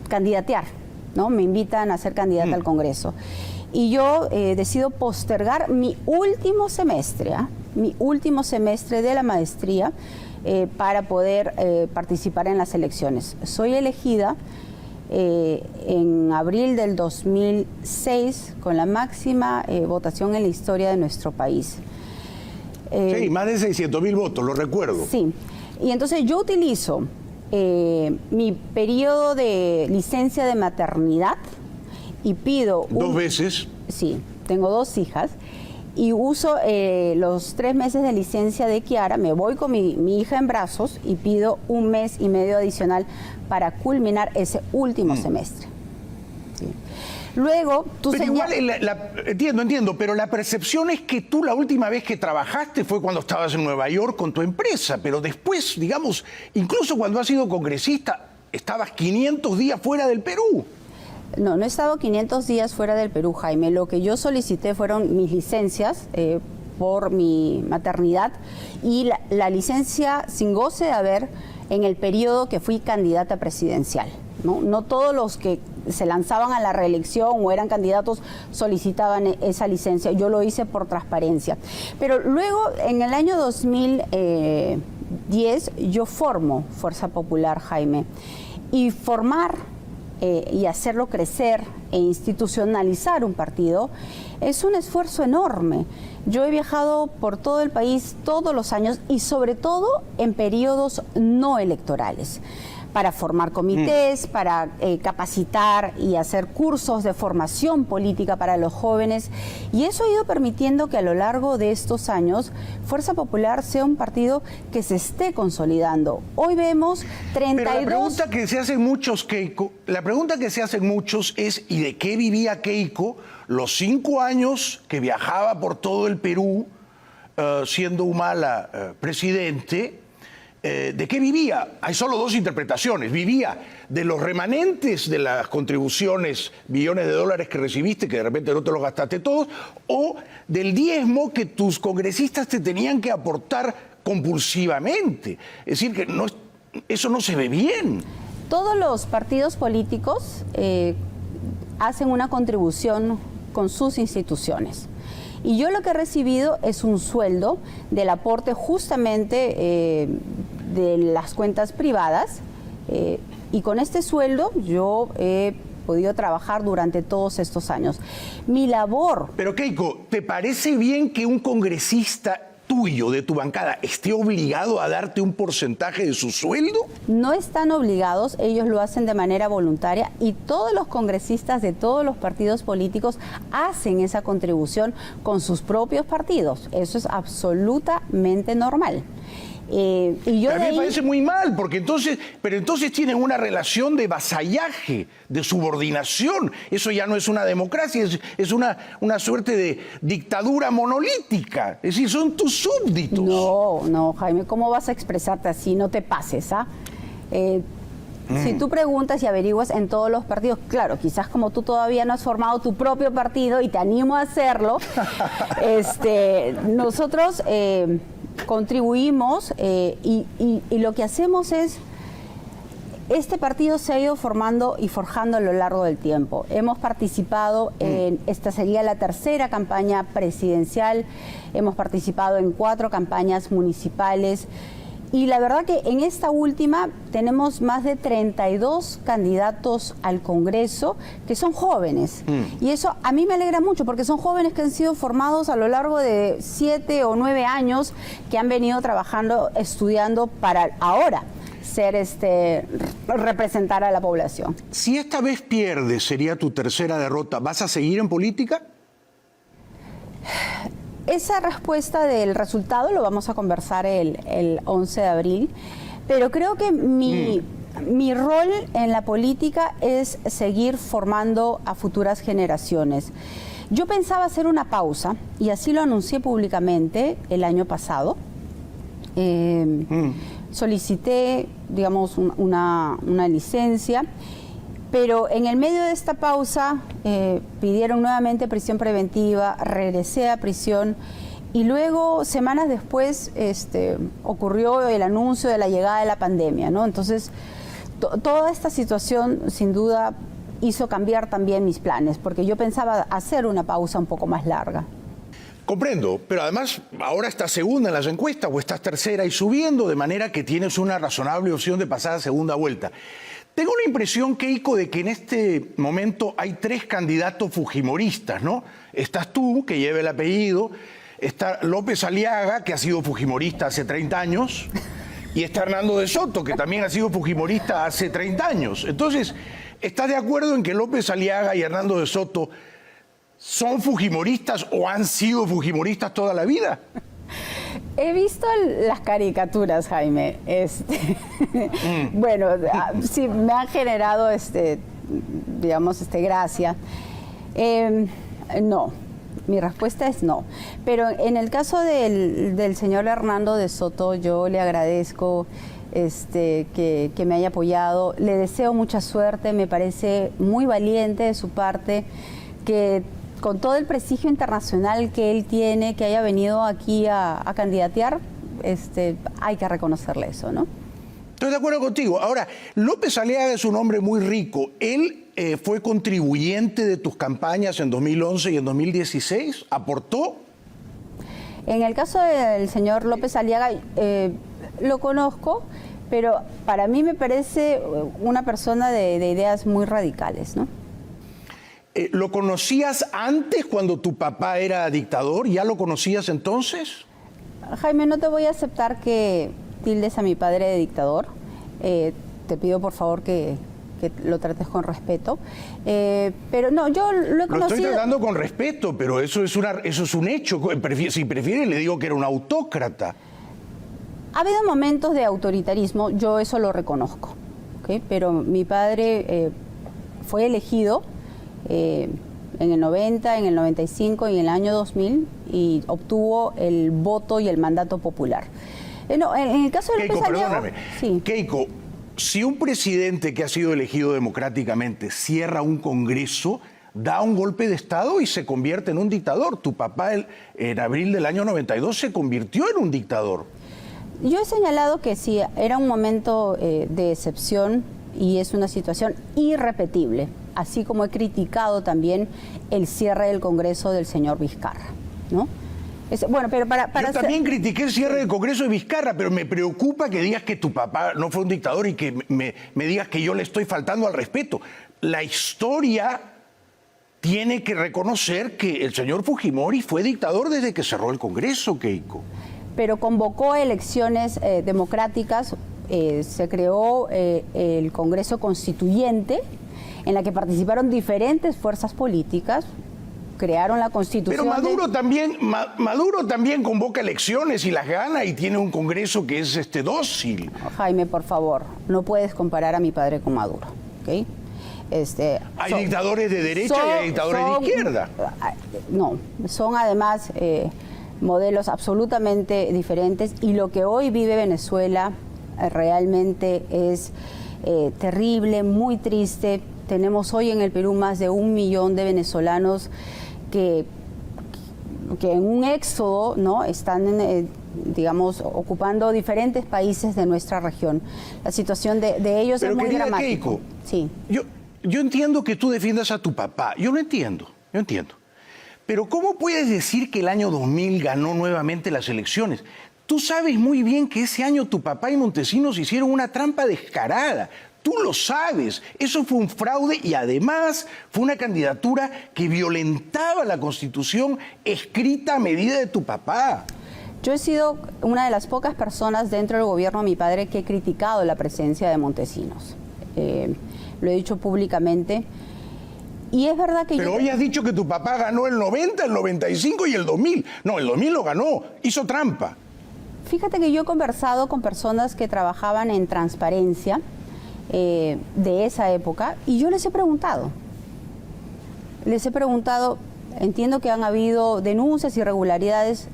candidatear, ¿no? Me invitan a ser candidata al Congreso. Y yo decido postergar mi último semestre, mi último semestre de la maestría, para poder participar en las elecciones. Soy elegida en abril del 2006 con la máxima votación en la historia de nuestro país. Sí, más de 600.000 votos, lo recuerdo. Sí, y entonces yo utilizo mi periodo de licencia de maternidad y pido... ¿2 veces? Sí, tengo 2 hijas y uso los 3 meses de licencia de Kiara, me voy con mi hija en brazos y pido 1 mes y medio adicional para culminar ese último semestre. Sí. Luego, tú pero igual, entiendo, pero la percepción es que tú la última vez que trabajaste fue cuando estabas en Nueva York con tu empresa, pero después, digamos, incluso cuando has sido congresista, estabas 500 días fuera del Perú. No, no he estado 500 días fuera del Perú, Jaime. Lo que yo solicité fueron mis licencias por mi maternidad y la licencia sin goce de haber en el periodo que fui candidata presidencial, ¿no? No todos los que se lanzaban a la reelección o eran candidatos solicitaban esa licencia. Yo lo hice por transparencia. Pero luego, en el año 2010, yo formo Fuerza Popular, Jaime. Y formar y hacerlo crecer e institucionalizar un partido es un esfuerzo enorme. Yo he viajado por todo el país todos los años y sobre todo en periodos no electorales, para formar comités, para capacitar y hacer cursos de formación política para los jóvenes. Y eso ha ido permitiendo que a lo largo de estos años Fuerza Popular sea un partido que se esté consolidando. Hoy vemos 32... Pero la pregunta que se hacen muchos, Keiko, es ¿y de qué vivía Keiko los 5 años que viajaba por todo el Perú siendo Humala presidente? ¿De qué vivía? Hay solo 2 interpretaciones. Vivía de los remanentes de las contribuciones, billones de dólares que recibiste, que de repente no te los gastaste todos, o del diezmo que tus congresistas te tenían que aportar compulsivamente. Es decir, que no, eso no se ve bien. Todos los partidos políticos hacen una contribución con sus instituciones. Y yo lo que he recibido es un sueldo del aporte justamente de las cuentas privadas, y con este sueldo yo he podido trabajar durante todos estos años. Mi labor... Pero Keiko, ¿te parece bien que un congresista tuyo, de tu bancada, esté obligado a darte un porcentaje de su sueldo? No están obligados, ellos lo hacen de manera voluntaria y todos los congresistas de todos los partidos políticos hacen esa contribución con sus propios partidos. Eso es absolutamente normal. Y yo a mí me parece muy mal, porque entonces tienen una relación de vasallaje, de subordinación. Eso ya no es una democracia, es una suerte de dictadura monolítica. Es decir, son tus súbditos. No, Jaime, ¿cómo vas a expresarte así? No te pases, ¿ah? Si tú preguntas y averiguas en todos los partidos, claro, quizás como tú todavía no has formado tu propio partido y te animo a hacerlo, nosotros contribuimos y lo que hacemos es, este partido se ha ido formando y forjando a lo largo del tiempo. Hemos participado en, esta sería la 3ª campaña presidencial, hemos participado en 4 campañas municipales. Y la verdad que en esta última tenemos más de 32 candidatos al Congreso que son jóvenes. Y eso a mí me alegra mucho porque son jóvenes que han sido formados a lo largo de 7 o 9 años, que han venido trabajando, estudiando para ahora ser representar a la población. Si esta vez pierdes, sería tu 3ª derrota, ¿vas a seguir en política? Esa respuesta del resultado lo vamos a conversar el 11 de abril, pero creo que mi rol en la política es seguir formando a futuras generaciones. Yo pensaba hacer una pausa y así lo anuncié públicamente el año pasado. Solicité, digamos, una licencia. Pero en el medio de esta pausa pidieron nuevamente prisión preventiva, regresé a prisión y luego, semanas después, ocurrió el anuncio de la llegada de la pandemia, ¿no? Entonces, toda esta situación, sin duda, hizo cambiar también mis planes, porque yo pensaba hacer una pausa un poco más larga. Comprendo, pero además ahora estás segunda en las encuestas o estás tercera y subiendo, de manera que tienes una razonable opción de pasar a segunda vuelta. Tengo la impresión, Keiko, de que en este momento hay 3 candidatos fujimoristas, ¿no? Estás tú, que lleva el apellido, está López Aliaga, que ha sido fujimorista hace 30 años, y está Hernando de Soto, que también ha sido fujimorista hace 30 años. Entonces, ¿estás de acuerdo en que López Aliaga y Hernando de Soto son fujimoristas o han sido fujimoristas toda la vida? He visto las caricaturas, Jaime. Bueno, sí, me han generado, gracia. No, mi respuesta es no. Pero en el caso del señor Hernando de Soto, yo le agradezco que me haya apoyado. Le deseo mucha suerte, me parece muy valiente de su parte que con todo el prestigio internacional que él tiene, que haya venido aquí a candidatear, hay que reconocerle eso, ¿no? Estoy de acuerdo contigo. Ahora, López Aliaga es un hombre muy rico. ¿Él fue contribuyente de tus campañas en 2011 y en 2016? ¿Aportó? En el caso del señor López Aliaga, lo conozco, pero para mí me parece una persona de ideas muy radicales, ¿no? ¿Lo conocías antes, cuando tu papá era dictador? ¿Ya lo conocías entonces? Jaime, no te voy a aceptar que tildes a mi padre de dictador. Te pido por favor que lo trates con respeto. Pero no, yo lo he conocido... Lo estoy tratando con respeto, pero eso es un hecho. Si prefiere, le digo que era un autócrata. Ha habido momentos de autoritarismo, yo eso lo reconozco, ¿okay? Pero mi padre fue elegido en el 90, en el 95 y en el año 2000 y obtuvo el voto y el mandato popular. No, en el caso de López Aliaga... Perdóname. Sí. Keiko, si un presidente que ha sido elegido democráticamente cierra un congreso, da un golpe de Estado y se convierte en un dictador. Tu papá en abril del año 92 se convirtió en un dictador. Yo he señalado que sí, era un momento de excepción y es una situación irrepetible, así como he criticado también el cierre del Congreso del señor Vizcarra, ¿no? Bueno, pero Yo también critiqué el cierre del Congreso de Vizcarra, pero me preocupa que digas que tu papá no fue un dictador y que me digas que yo le estoy faltando al respeto. La historia tiene que reconocer que el señor Fujimori fue dictador desde que cerró el Congreso, Keiko. Pero convocó elecciones democráticas, se creó el Congreso Constituyente, en la que participaron diferentes fuerzas políticas, crearon la Constitución. Pero Maduro también convoca elecciones y las gana y tiene un Congreso que es dócil. Jaime, por favor, no puedes comparar a mi padre con Maduro, ¿ok? Hay dictadores de derecha y hay dictadores de izquierda. No, son además modelos absolutamente diferentes y lo que hoy vive Venezuela realmente es terrible, muy triste. Tenemos hoy en el Perú más de 1 millón de venezolanos que en un éxodo, ¿no?, están, digamos, ocupando diferentes países de nuestra región. La situación de ellos es muy dramática. Keiko, sí. Yo entiendo que tú defiendas a tu papá. Yo entiendo. Pero ¿cómo puedes decir que el año 2000 ganó nuevamente las elecciones? Tú sabes muy bien que ese año tu papá y Montesinos hicieron una trampa descarada. Tú lo sabes, eso fue un fraude y además fue una candidatura que violentaba la Constitución escrita a medida de tu papá. Yo he sido una de las pocas personas dentro del gobierno de mi padre que he criticado la presencia de Montesinos. Lo he dicho públicamente. Y es verdad que Pero hoy has dicho que tu papá ganó el 90, el 95 y el 2000. No, el 2000 lo ganó, hizo trampa. Fíjate que yo he conversado con personas que trabajaban en transparencia de esa época y yo les he preguntado, entiendo que han habido denuncias, irregularidades,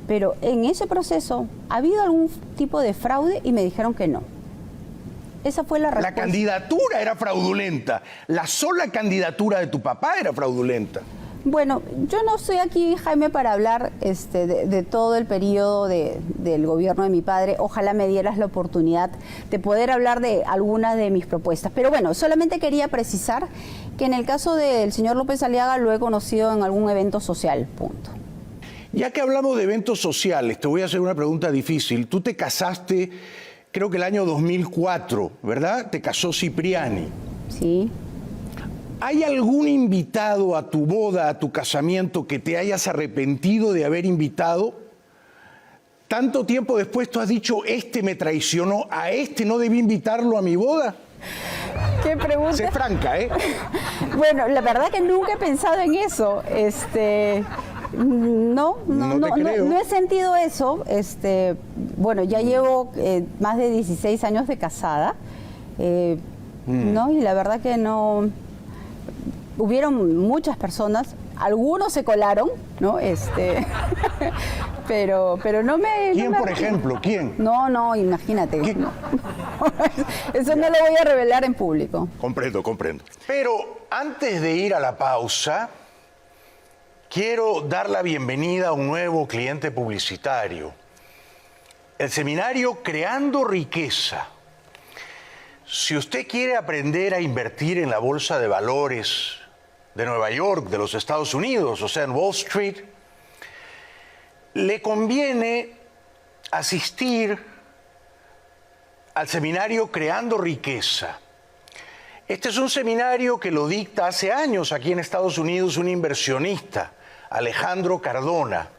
pero en ese proceso ¿ha habido algún tipo de fraude? Y me dijeron que no. Esa fue la respuesta. La candidatura era fraudulenta, la sola candidatura de tu papá era fraudulenta. Bueno, yo no estoy aquí, Jaime, para hablar de todo el periodo del gobierno de mi padre. Ojalá me dieras la oportunidad de poder hablar de algunas de mis propuestas. Pero bueno, solamente quería precisar que en el caso del señor López Aliaga lo he conocido en algún evento social, punto. Ya que hablamos de eventos sociales, te voy a hacer una pregunta difícil. Tú te casaste, creo que el año 2004, ¿verdad? Te casó Cipriani. Sí. ¿Hay algún invitado a tu boda, a tu casamiento, que te hayas arrepentido de haber invitado? ¿Tanto tiempo después tú has dicho, este me traicionó, a este no debí invitarlo a mi boda? ¿Qué pregunta? Sé franca, ¿eh? Bueno, la verdad que nunca he pensado en eso. No he sentido eso. Bueno, ya llevo más de 16 años de casada. No, y la verdad que no. Hubieron muchas personas, algunos se colaron, ¿no? pero no me... ¿Quién, no me... por ejemplo? ¿Quién? No, imagínate. No. Eso no lo voy a revelar en público. Comprendo. Pero antes de ir a la pausa, quiero dar la bienvenida a un nuevo cliente publicitario. El seminario Creando Riqueza. Si usted quiere aprender a invertir en la bolsa de valores de Nueva York, de los Estados Unidos, o sea, en Wall Street, le conviene asistir al seminario Creando Riqueza. Este es un seminario que lo dicta hace años aquí en Estados Unidos un inversionista, Alejandro Cardona.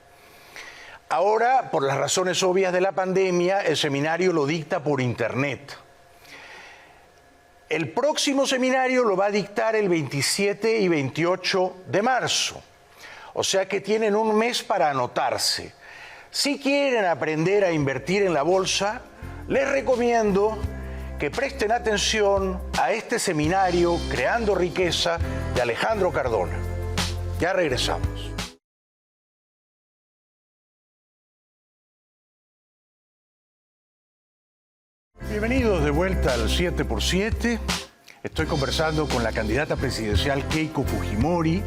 Ahora, por las razones obvias de la pandemia, el seminario lo dicta por internet. El próximo seminario lo va a dictar el 27 y 28 de marzo. O sea que tienen un mes para anotarse. Si quieren aprender a invertir en la bolsa, les recomiendo que presten atención a este seminario Creando Riqueza de Alejandro Cardona. Ya regresamos. Bienvenidos de vuelta al 7x7. Estoy conversando con la candidata presidencial Keiko Fujimori,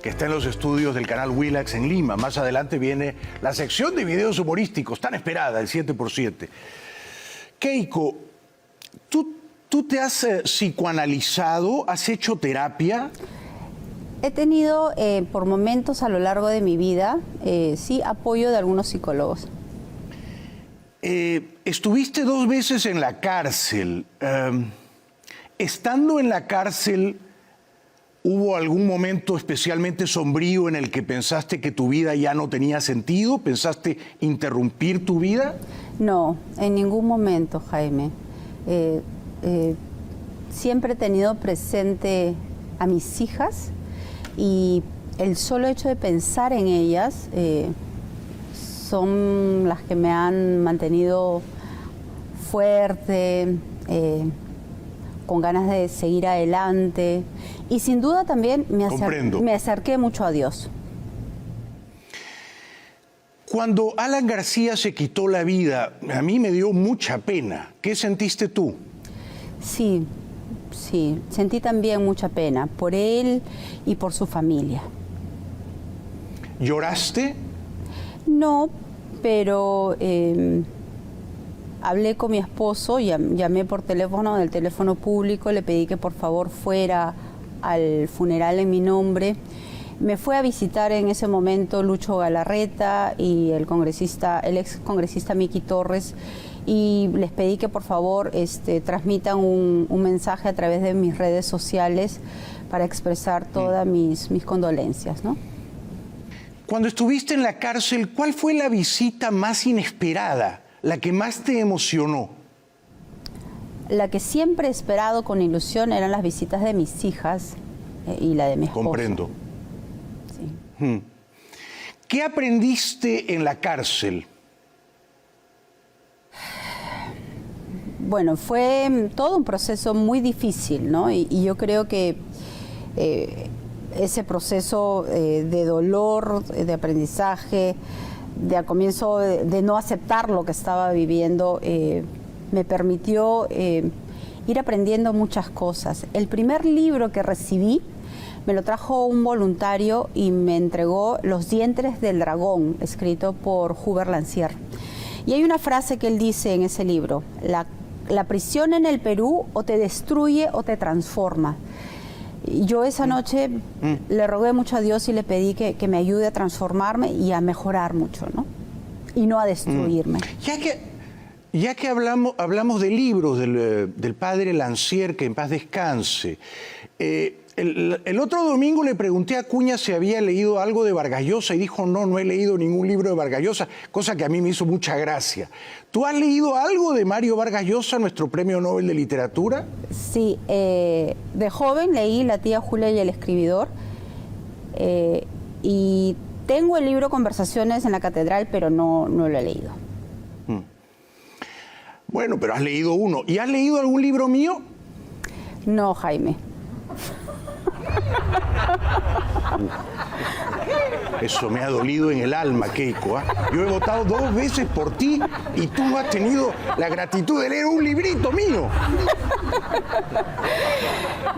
que está en los estudios del canal Willax en Lima. Más adelante viene la sección de videos humorísticos, tan esperada, el 7x7. Keiko, ¿tú te has psicoanalizado? ¿Has hecho terapia? He tenido por momentos a lo largo de mi vida, sí, apoyo de algunos psicólogos. Estuviste 2 veces en la cárcel. Estando en la cárcel, ¿hubo algún momento especialmente sombrío en el que pensaste que tu vida ya no tenía sentido? ¿Pensaste interrumpir tu vida? No, en ningún momento, Jaime. Siempre he tenido presente a mis hijas y el solo hecho de pensar en ellas son las que me han mantenido fuerte, con ganas de seguir adelante y sin duda también me acerqué mucho a Dios. Cuando Alan García se quitó la vida, a mí me dio mucha pena. ¿Qué sentiste tú? Sí, sentí también mucha pena por él y por su familia. ¿Lloraste? No, pero hablé con mi esposo, llamé por teléfono, del teléfono público, le pedí que por favor fuera al funeral en mi nombre. Me fue a visitar en ese momento Lucho Galarreta y el ex congresista Miki Torres, y les pedí que por favor transmitan un mensaje a través de mis redes sociales para expresar todas mis condolencias, ¿no? Cuando estuviste en la cárcel, ¿cuál fue la visita más inesperada, la que más te emocionó? La que siempre he esperado con ilusión eran las visitas de mis hijas y la de mi esposo. Comprendo. Sí. ¿Qué aprendiste en la cárcel? Bueno, fue todo un proceso muy difícil, ¿no? Y yo creo que ese proceso de dolor, de aprendizaje, de al comienzo de no aceptar lo que estaba viviendo, me permitió ir aprendiendo muchas cosas. El primer libro que recibí me lo trajo un voluntario y me entregó Los dientes del dragón, escrito por Hubert Lancier. Y hay una frase que él dice en ese libro: la prisión en el Perú o te destruye o te transforma. Y yo esa noche le rogué mucho a Dios y le pedí que me ayude a transformarme y a mejorar mucho, ¿no? Y no a destruirme. Ya que hablamos de libros del padre Lancier, que en paz descanse, el otro domingo le pregunté a Acuña si había leído algo de Vargas Llosa y dijo no he leído ningún libro de Vargas Llosa, cosa que a mí me hizo mucha gracia. ¿Tú has leído algo de Mario Vargas Llosa, nuestro premio Nobel de Literatura? Sí, de joven leí La tía Julia y el escribidor, y tengo el libro Conversaciones en la Catedral, pero no lo he leído. Bueno, pero has leído uno. ¿Y has leído algún libro mío? No, Jaime. Eso me ha dolido en el alma, Keiko, ¿eh? Yo he votado 2 veces por ti y tú no has tenido la gratitud de leer un librito mío.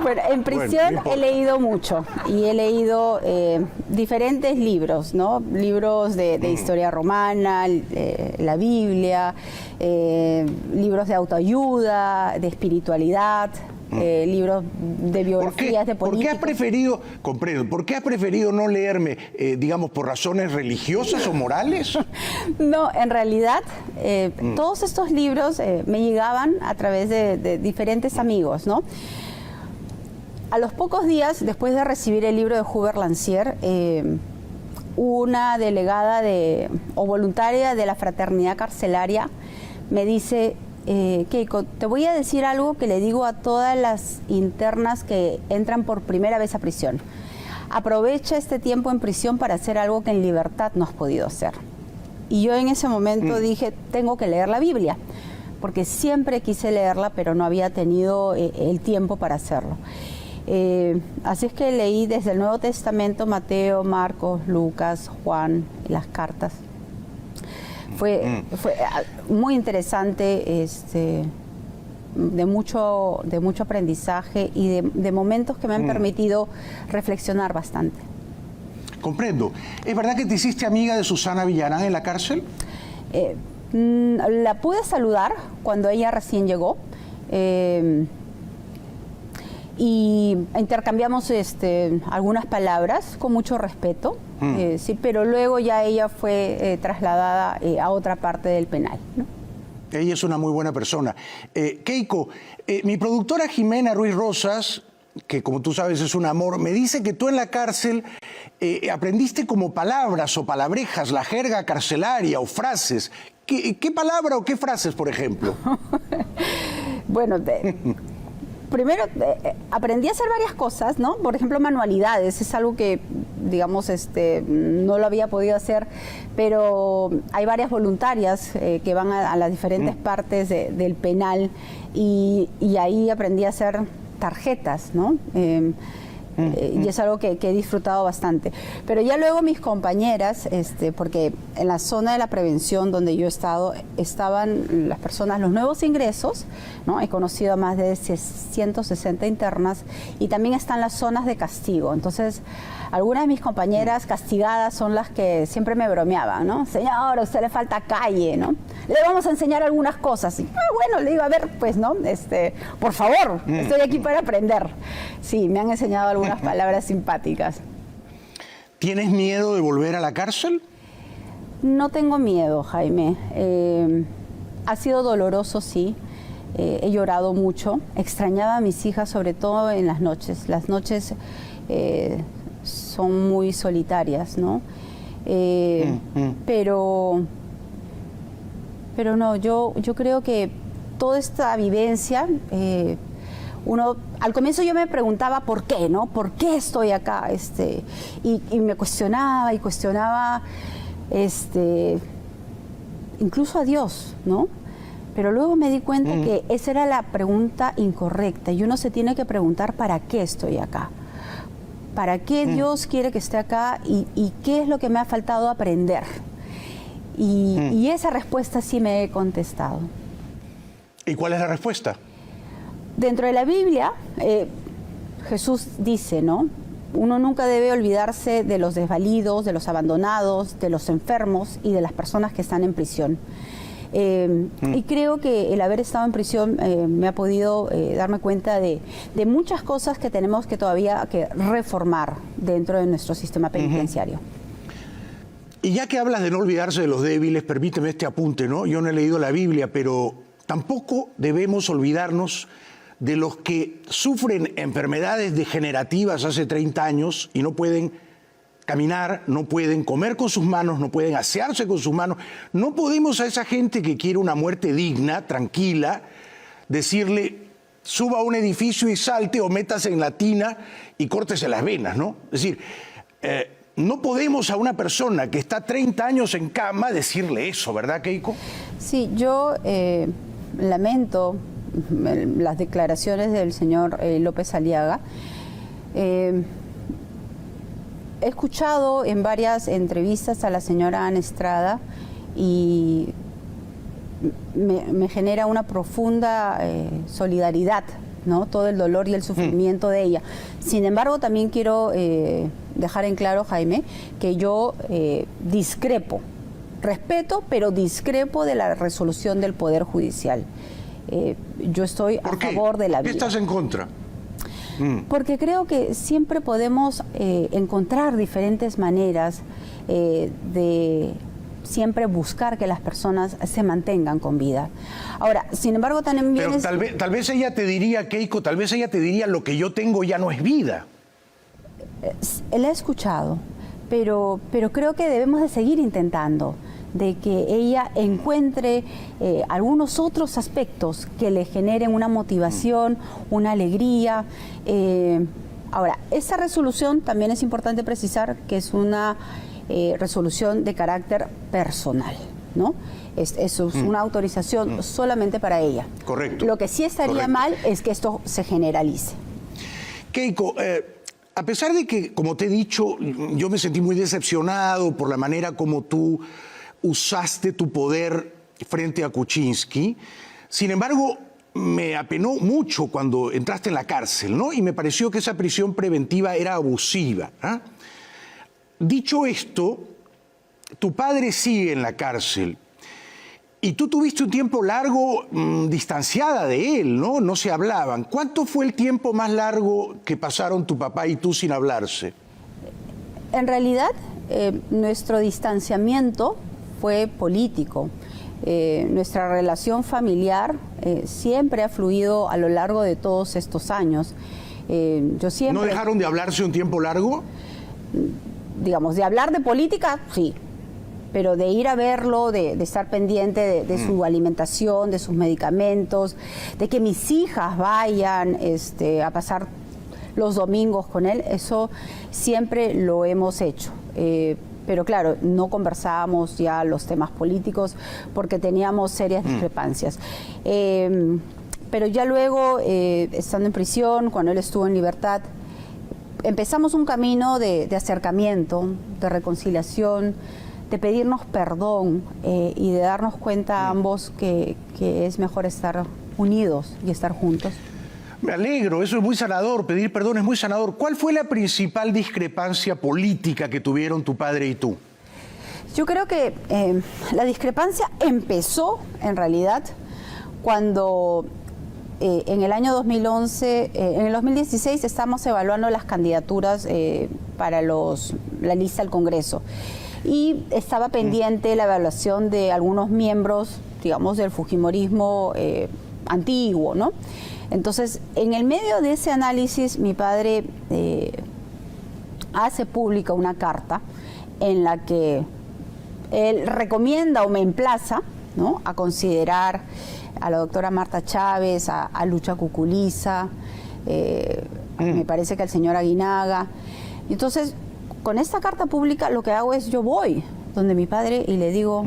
Bueno, en prisión he leído mucho y he leído diferentes libros, ¿no? Libros de historia romana, la Biblia, libros de autoayuda, de espiritualidad. Libros de biografías de políticos. ¿Por qué has preferido, comprendo, por qué has preferido no leerme, digamos, por razones religiosas o morales? No, en realidad, todos estos libros me llegaban a través de diferentes amigos, ¿no? A los pocos días, después de recibir el libro de Hubert Lancier, una delegada o voluntaria de la fraternidad carcelaria me dice: Keiko, te voy a decir algo que le digo a todas las internas que entran por primera vez a prisión. Aprovecha este tiempo en prisión para hacer algo que en libertad no has podido hacer. Y yo en ese momento dije, tengo que leer la Biblia, porque siempre quise leerla, pero no había tenido el tiempo para hacerlo. Así es que leí desde el Nuevo Testamento Mateo, Marcos, Lucas, Juan, las cartas. Fue muy interesante, de mucho aprendizaje y de momentos que me han permitido reflexionar bastante. Comprendo. ¿Es verdad que te hiciste amiga de Susana Villarán en la cárcel? La pude saludar cuando ella recién llegó. Y intercambiamos algunas palabras con mucho respeto, sí, pero luego ya ella fue trasladada a otra parte del penal, ¿no? Ella es una muy buena persona. Keiko, mi productora Jimena Ruiz Rosas, que como tú sabes es un amor, me dice que tú en la cárcel aprendiste como palabras o palabrejas, la jerga carcelaria o frases. ¿Qué palabra o qué frases, por ejemplo? Bueno, primero aprendí a hacer varias cosas, ¿no? Por ejemplo, manualidades, es algo que, digamos, no lo había podido hacer, pero hay varias voluntarias que van a las diferentes partes del penal y ahí aprendí a hacer tarjetas, ¿no? Y es algo que he disfrutado bastante. Pero ya luego mis compañeras, porque en la zona de la prevención donde yo he estado, estaban las personas, los nuevos ingresos, ¿no? He conocido a más de 160 internas y también están las zonas de castigo. Entonces, algunas de mis compañeras castigadas son las que siempre me bromeaban, ¿no? Señora, a usted le falta calle, ¿no? Le vamos a enseñar algunas cosas. Y, bueno, le digo, a ver, pues, ¿no? Por favor, estoy aquí para aprender. Sí, me han enseñado algunas palabras simpáticas. ¿Tienes miedo de volver a la cárcel? No tengo miedo, Jaime. Ha sido doloroso, sí. He llorado mucho. Extrañaba a mis hijas, sobre todo en las noches. Las noches son muy solitarias, ¿no? Pero no, yo creo que toda esta vivencia, al comienzo yo me preguntaba por qué, ¿no? ¿Por qué estoy acá? Y me cuestionaba incluso a Dios, ¿no? Pero luego me di cuenta que esa era la pregunta incorrecta y uno se tiene que preguntar ¿para qué estoy acá? ¿Para qué Dios quiere que esté acá y qué es lo que me ha faltado aprender? Y esa respuesta sí me he contestado. ¿Y cuál es la respuesta? Dentro de la Biblia, Jesús dice, ¿no? uno nunca debe olvidarse de los desvalidos, de los abandonados, de los enfermos y de las personas que están en prisión. Y creo que el haber estado en prisión me ha podido darme cuenta de muchas cosas que tenemos que todavía que reformar dentro de nuestro sistema penitenciario. Y ya que hablas de no olvidarse de los débiles, permíteme este apunte, ¿no? Yo no he leído la Biblia, pero tampoco debemos olvidarnos de los que sufren enfermedades degenerativas hace 30 años y no pueden caminar, no pueden comer con sus manos, no pueden asearse con sus manos. No podemos a esa gente que quiere una muerte digna, tranquila, decirle suba a un edificio y salte o métase en la tina y córtese las venas, ¿no? Es decir, no podemos a una persona que está 30 años en cama decirle eso, ¿verdad, Keiko? Sí, yo lamento las declaraciones del señor López Aliaga. He escuchado en varias entrevistas a la señora Ana Estrada y me genera una profunda solidaridad, ¿no? Todo el dolor y el sufrimiento de ella. Sin embargo, también quiero dejar en claro, Jaime, que yo discrepo, respeto, pero discrepo de la resolución del Poder Judicial. Yo estoy a favor de la vida. ¿Por qué estás en contra? Porque creo que siempre podemos encontrar diferentes maneras de siempre buscar que las personas se mantengan con vida. Ahora, sin embargo, también... Pero tal vez ella te diría, Keiko, tal vez ella te diría lo que yo tengo ya no es vida. La he escuchado, pero creo que debemos de seguir intentando de que ella encuentre algunos otros aspectos que le generen una motivación, una alegría. Ahora, esta resolución también es importante precisar que es una resolución de carácter personal, ¿no? Es una autorización solamente para ella. Correcto. Lo que sí estaría mal es que esto se generalice. Keiko, a pesar de que, como te he dicho, yo me sentí muy decepcionado por la manera como tú usaste tu poder frente a Kuczynski, sin embargo, me apenó mucho cuando entraste en la cárcel, ¿no? Y me pareció que esa prisión preventiva era abusiva, ¿eh? Dicho esto, tu padre sigue en la cárcel y tú tuviste un tiempo largo distanciada de él, ¿no? No se hablaban. ¿Cuánto fue el tiempo más largo que pasaron tu papá y tú sin hablarse? En realidad, nuestro distanciamiento fue político. Nuestra relación familiar siempre ha fluido a lo largo de todos estos años. Yo siempre... ¿No dejaron de hablarse un tiempo largo? Digamos, de hablar de política, sí, pero de ir a verlo, de estar pendiente de su alimentación, de sus medicamentos, de que mis hijas vayan a pasar los domingos con él, eso siempre lo hemos hecho. Pero claro, no conversábamos ya los temas políticos porque teníamos serias discrepancias. Pero ya luego, estando en prisión, cuando él estuvo en libertad, empezamos un camino de acercamiento, de reconciliación, de pedirnos perdón y de darnos cuenta a ambos que es mejor estar unidos y estar juntos. Me alegro, eso es muy sanador, pedir perdón es muy sanador. ¿Cuál fue la principal discrepancia política que tuvieron tu padre y tú? Yo creo que la discrepancia empezó, en realidad, cuando en el año 2011, en el 2016 estamos evaluando las candidaturas para la lista al Congreso. Y estaba pendiente la evaluación de algunos miembros, digamos, del fujimorismo antiguo, ¿no? Entonces, en el medio de ese análisis, mi padre hace pública una carta en la que él recomienda o me emplaza, ¿no?, a considerar a la doctora Marta Chávez, a Lucha Cuculiza, me parece que al señor Aguinaga. Entonces, con esta carta pública lo que hago es, yo voy donde mi padre y le digo,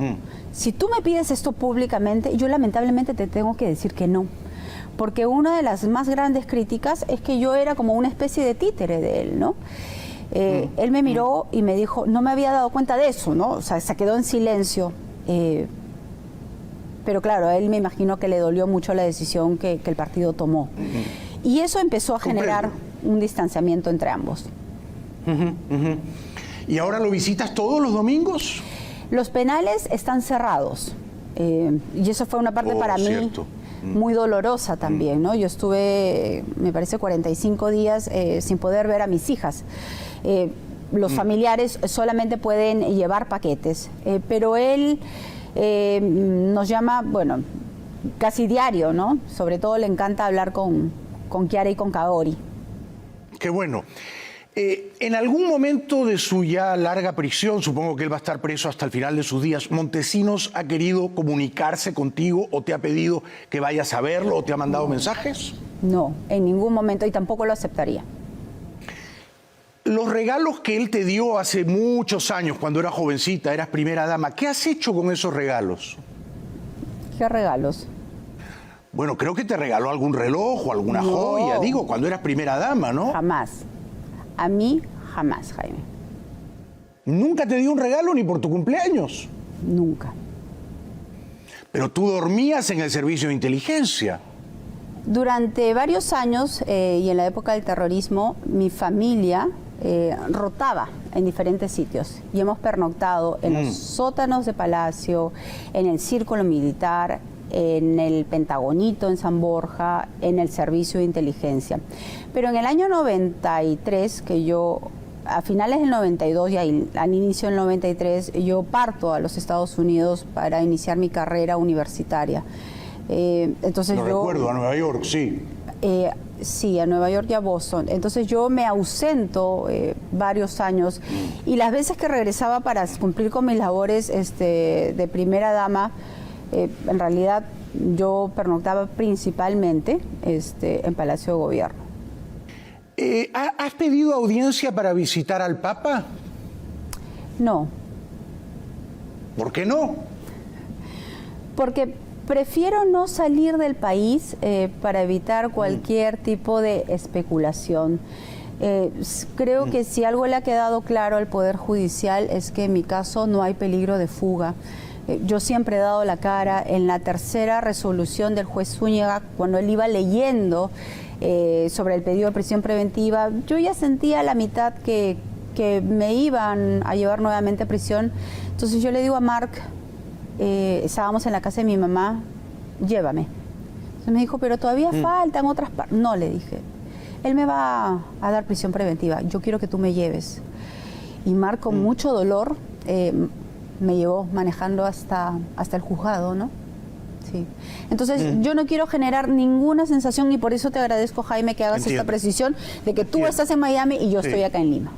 si tú me pides esto públicamente, yo lamentablemente te tengo que decir que no. Porque una de las más grandes críticas es que yo era como una especie de títere de él, ¿no? Él me miró y me dijo, no me había dado cuenta de eso, ¿no? O sea, se quedó en silencio. Pero claro, a él me imagino que le dolió mucho la decisión que el partido tomó. Y eso empezó a generar un distanciamiento entre ambos. ¿Y ahora lo visitas todos los domingos? Los penales están cerrados y eso fue una parte para cierto. mí muy dolorosa también, ¿no? Yo estuve, me parece, 45 días sin poder ver a mis hijas. Los familiares solamente pueden llevar paquetes, pero él nos llama, bueno, casi diario, ¿no? Sobre todo le encanta hablar con Kiara y con Kaori. Qué bueno. En algún momento de su ya larga prisión, supongo que él va a estar preso hasta el final de sus días, ¿Montesinos ha querido comunicarse contigo o te ha pedido que vayas a verlo o te ha mandado mensajes? No, en ningún momento, y tampoco lo aceptaría. Los regalos que él te dio hace muchos años, cuando eras jovencita, eras primera dama, ¿qué has hecho con esos regalos? ¿Qué regalos? Bueno, creo que te regaló algún reloj o alguna No. joya, digo, cuando eras primera dama, ¿no? Jamás. A mí, jamás, Jaime. ¿Nunca te dio un regalo ni por tu cumpleaños? Nunca. Pero tú dormías en el servicio de inteligencia. Durante varios años y en la época del terrorismo, mi familia rotaba en diferentes sitios y hemos pernoctado en los sótanos de Palacio, en el Círculo Militar, en el Pentagonito en San Borja, en el servicio de inteligencia. Pero en el año 93, que yo, a finales del 92 y al inicio del 93, yo parto a los Estados Unidos para iniciar mi carrera universitaria. Entonces Lo recuerdo, a Nueva York, sí. Sí, a Nueva York y a Boston. Entonces yo me ausento varios años y las veces que regresaba para cumplir con mis labores de primera dama, en realidad yo pernoctaba principalmente en Palacio de Gobierno. ¿Has pedido audiencia para visitar al Papa? No, ¿Por qué no? porque prefiero no salir del país para evitar cualquier tipo de especulación. Creo que si algo le ha quedado claro al Poder Judicial es que en mi caso no hay peligro de fuga. Yo siempre he dado la cara. En la tercera resolución del juez Zúñiga, cuando él iba leyendo sobre el pedido de prisión preventiva, yo ya sentía a la mitad que me iban a llevar nuevamente a prisión. Entonces yo le digo a Mark, estábamos en la casa de mi mamá, llévame. Entonces me dijo, pero todavía faltan otras partes. No, le dije, él me va a dar prisión preventiva, yo quiero que tú me lleves. Y Mark, con mucho dolor, me llevó manejando hasta el juzgado, ¿no? Sí. Entonces, yo no quiero generar ninguna sensación y por eso te agradezco, Jaime, que hagas esta precisión de que tú estás en Miami y yo estoy acá en Lima.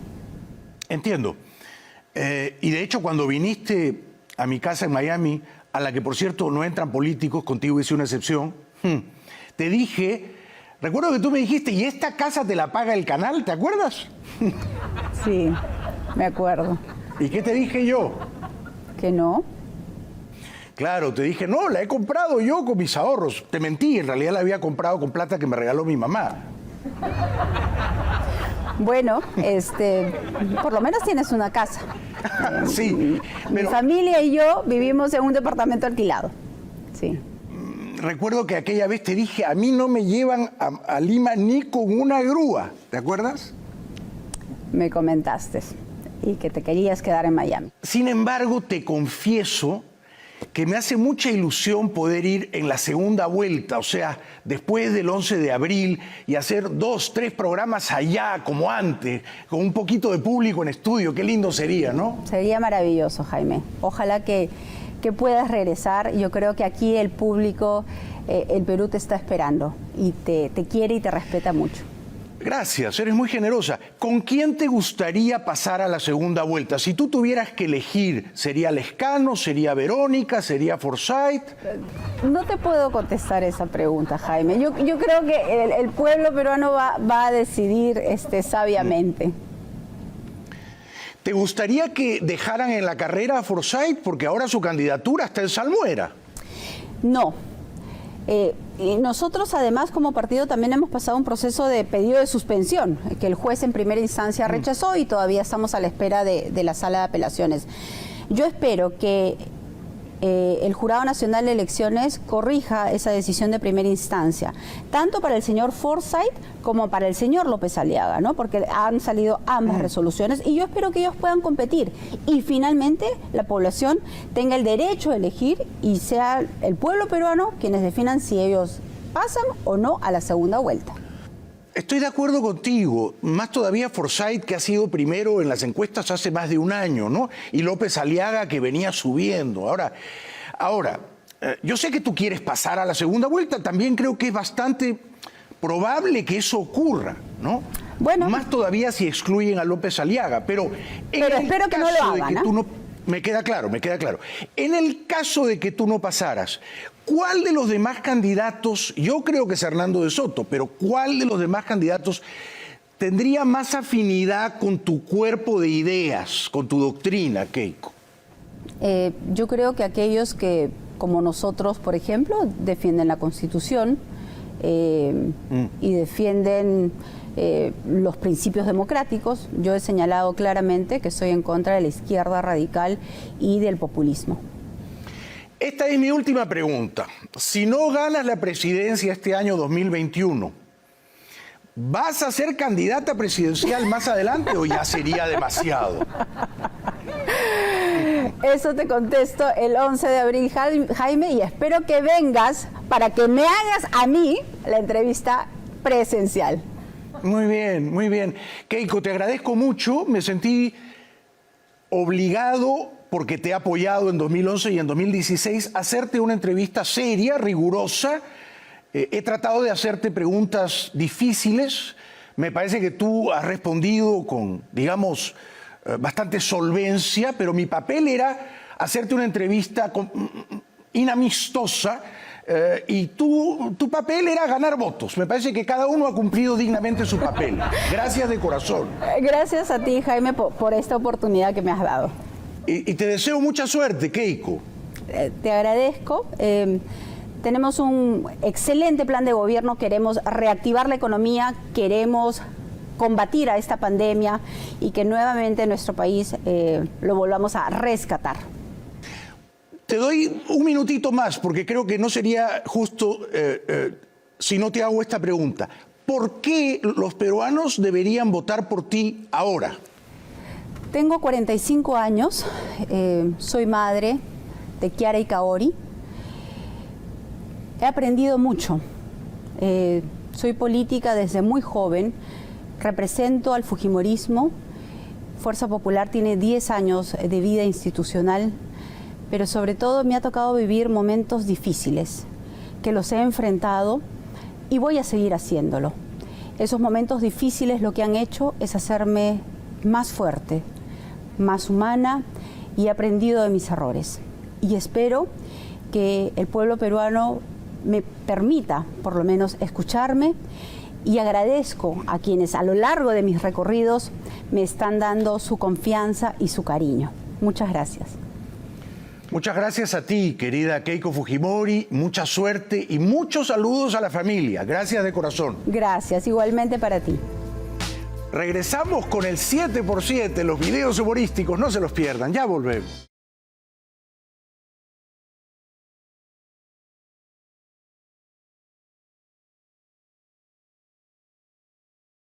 Entiendo. Y de hecho, cuando viniste a mi casa en Miami, a la que por cierto no entran políticos, contigo hice una excepción, te dije, recuerdo que tú me dijiste, ¿y esta casa te la paga el canal? ¿Te acuerdas? Sí, me acuerdo. ¿Y qué te dije yo? ¿Que no? Claro, te dije, no, la he comprado yo con mis ahorros. Te mentí, en realidad la había comprado con plata que me regaló mi mamá. Bueno, por lo menos tienes una casa. Sí, Mi pero familia y yo vivimos en un departamento alquilado. Sí. recuerdo que aquella vez te dije, a mí no me llevan a Lima ni con una grúa. ¿Te acuerdas? Me comentaste y que te querías quedar en Miami. Sin embargo, te confieso que me hace mucha ilusión poder ir en la segunda vuelta, o sea, después del 11 de abril y hacer 2, 3 programas allá, como antes, con un poquito de público en estudio. Qué lindo sería, ¿no? Sería maravilloso, Jaime. Ojalá que puedas regresar. Yo creo que aquí el público, el Perú te está esperando y te quiere y te respeta mucho. Gracias, eres muy generosa. ¿Con quién te gustaría pasar a la segunda vuelta? Si tú tuvieras que elegir, ¿sería Lescano, sería Verónica, sería Forsyth? No te puedo contestar esa pregunta, Jaime. Yo creo que el pueblo peruano va a decidir sabiamente. ¿Te gustaría que dejaran en la carrera a Forsyth? Porque ahora su candidatura está en salmuera. No. Y nosotros, además, como partido, también hemos pasado un proceso de pedido de suspensión, que el juez en primera instancia rechazó y todavía estamos a la espera de la sala de apelaciones. Yo espero que el Jurado Nacional de Elecciones corrija esa decisión de primera instancia, tanto para el señor Forsyth como para el señor López Aliaga, ¿no? Porque han salido ambas resoluciones y yo espero que ellos puedan competir y finalmente la población tenga el derecho de elegir y sea el pueblo peruano quienes definan si ellos pasan o no a la segunda vuelta. Estoy de acuerdo contigo, más todavía Forsyth, que ha sido primero en las encuestas hace más de un año, ¿no? Y López Aliaga, que venía subiendo. Ahora, yo sé que tú quieres pasar a la segunda vuelta, también creo que es bastante probable que eso ocurra, ¿no? Bueno. Más todavía si excluyen a López Aliaga, pero espero que no lo hagan, ¿eh? Me queda claro, me queda claro. En el caso de que tú no pasaras, ¿cuál de los demás candidatos, yo creo que es Hernando de Soto, pero cuál de los demás candidatos tendría más afinidad con tu cuerpo de ideas, con tu doctrina, Keiko? Yo creo que aquellos que, como nosotros, por ejemplo, defienden la Constitución y defienden los principios democráticos. Yo he señalado claramente que estoy en contra de la izquierda radical y del populismo. Esta es mi última pregunta. Si no ganas la presidencia este año 2021, ¿vas a ser candidata presidencial más adelante o ya sería demasiado? Eso te contesto el 11 de abril, Jaime, y espero que vengas para que me hagas a mí la entrevista presencial. Muy bien, muy bien. Keiko, te agradezco mucho. Me sentí obligado, porque te he apoyado en 2011 y en 2016, a hacerte una entrevista seria, rigurosa. He tratado de hacerte preguntas difíciles. Me parece que tú has respondido con, digamos, bastante solvencia, pero mi papel era hacerte una entrevista inamistosa. Y tu papel era ganar votos. Me parece que cada uno ha cumplido dignamente su papel. Gracias de corazón. Gracias a ti, Jaime, por esta oportunidad que me has dado. Y te deseo mucha suerte, Keiko. Te agradezco. Tenemos un excelente plan de gobierno. Queremos reactivar la economía, queremos combatir a esta pandemia y que nuevamente nuestro país lo volvamos a rescatar. Te doy un minutito más, porque creo que no sería justo si no te hago esta pregunta. ¿Por qué los peruanos deberían votar por ti ahora? Tengo 45 años, soy madre de Kiara y Kaori. He aprendido mucho. Soy política desde muy joven, represento al fujimorismo. Fuerza Popular tiene 10 años de vida institucional, pero sobre todo me ha tocado vivir momentos difíciles, que los he enfrentado y voy a seguir haciéndolo. Esos momentos difíciles lo que han hecho es hacerme más fuerte, más humana, y he aprendido de mis errores. Y espero que el pueblo peruano me permita, por lo menos, escucharme, y agradezco a quienes a lo largo de mis recorridos me están dando su confianza y su cariño. Muchas gracias. Muchas gracias a ti, querida Keiko Fujimori, mucha suerte y muchos saludos a la familia. Gracias de corazón. Gracias, igualmente para ti. Regresamos con el 7x7, los videos humorísticos, no se los pierdan, ya volvemos.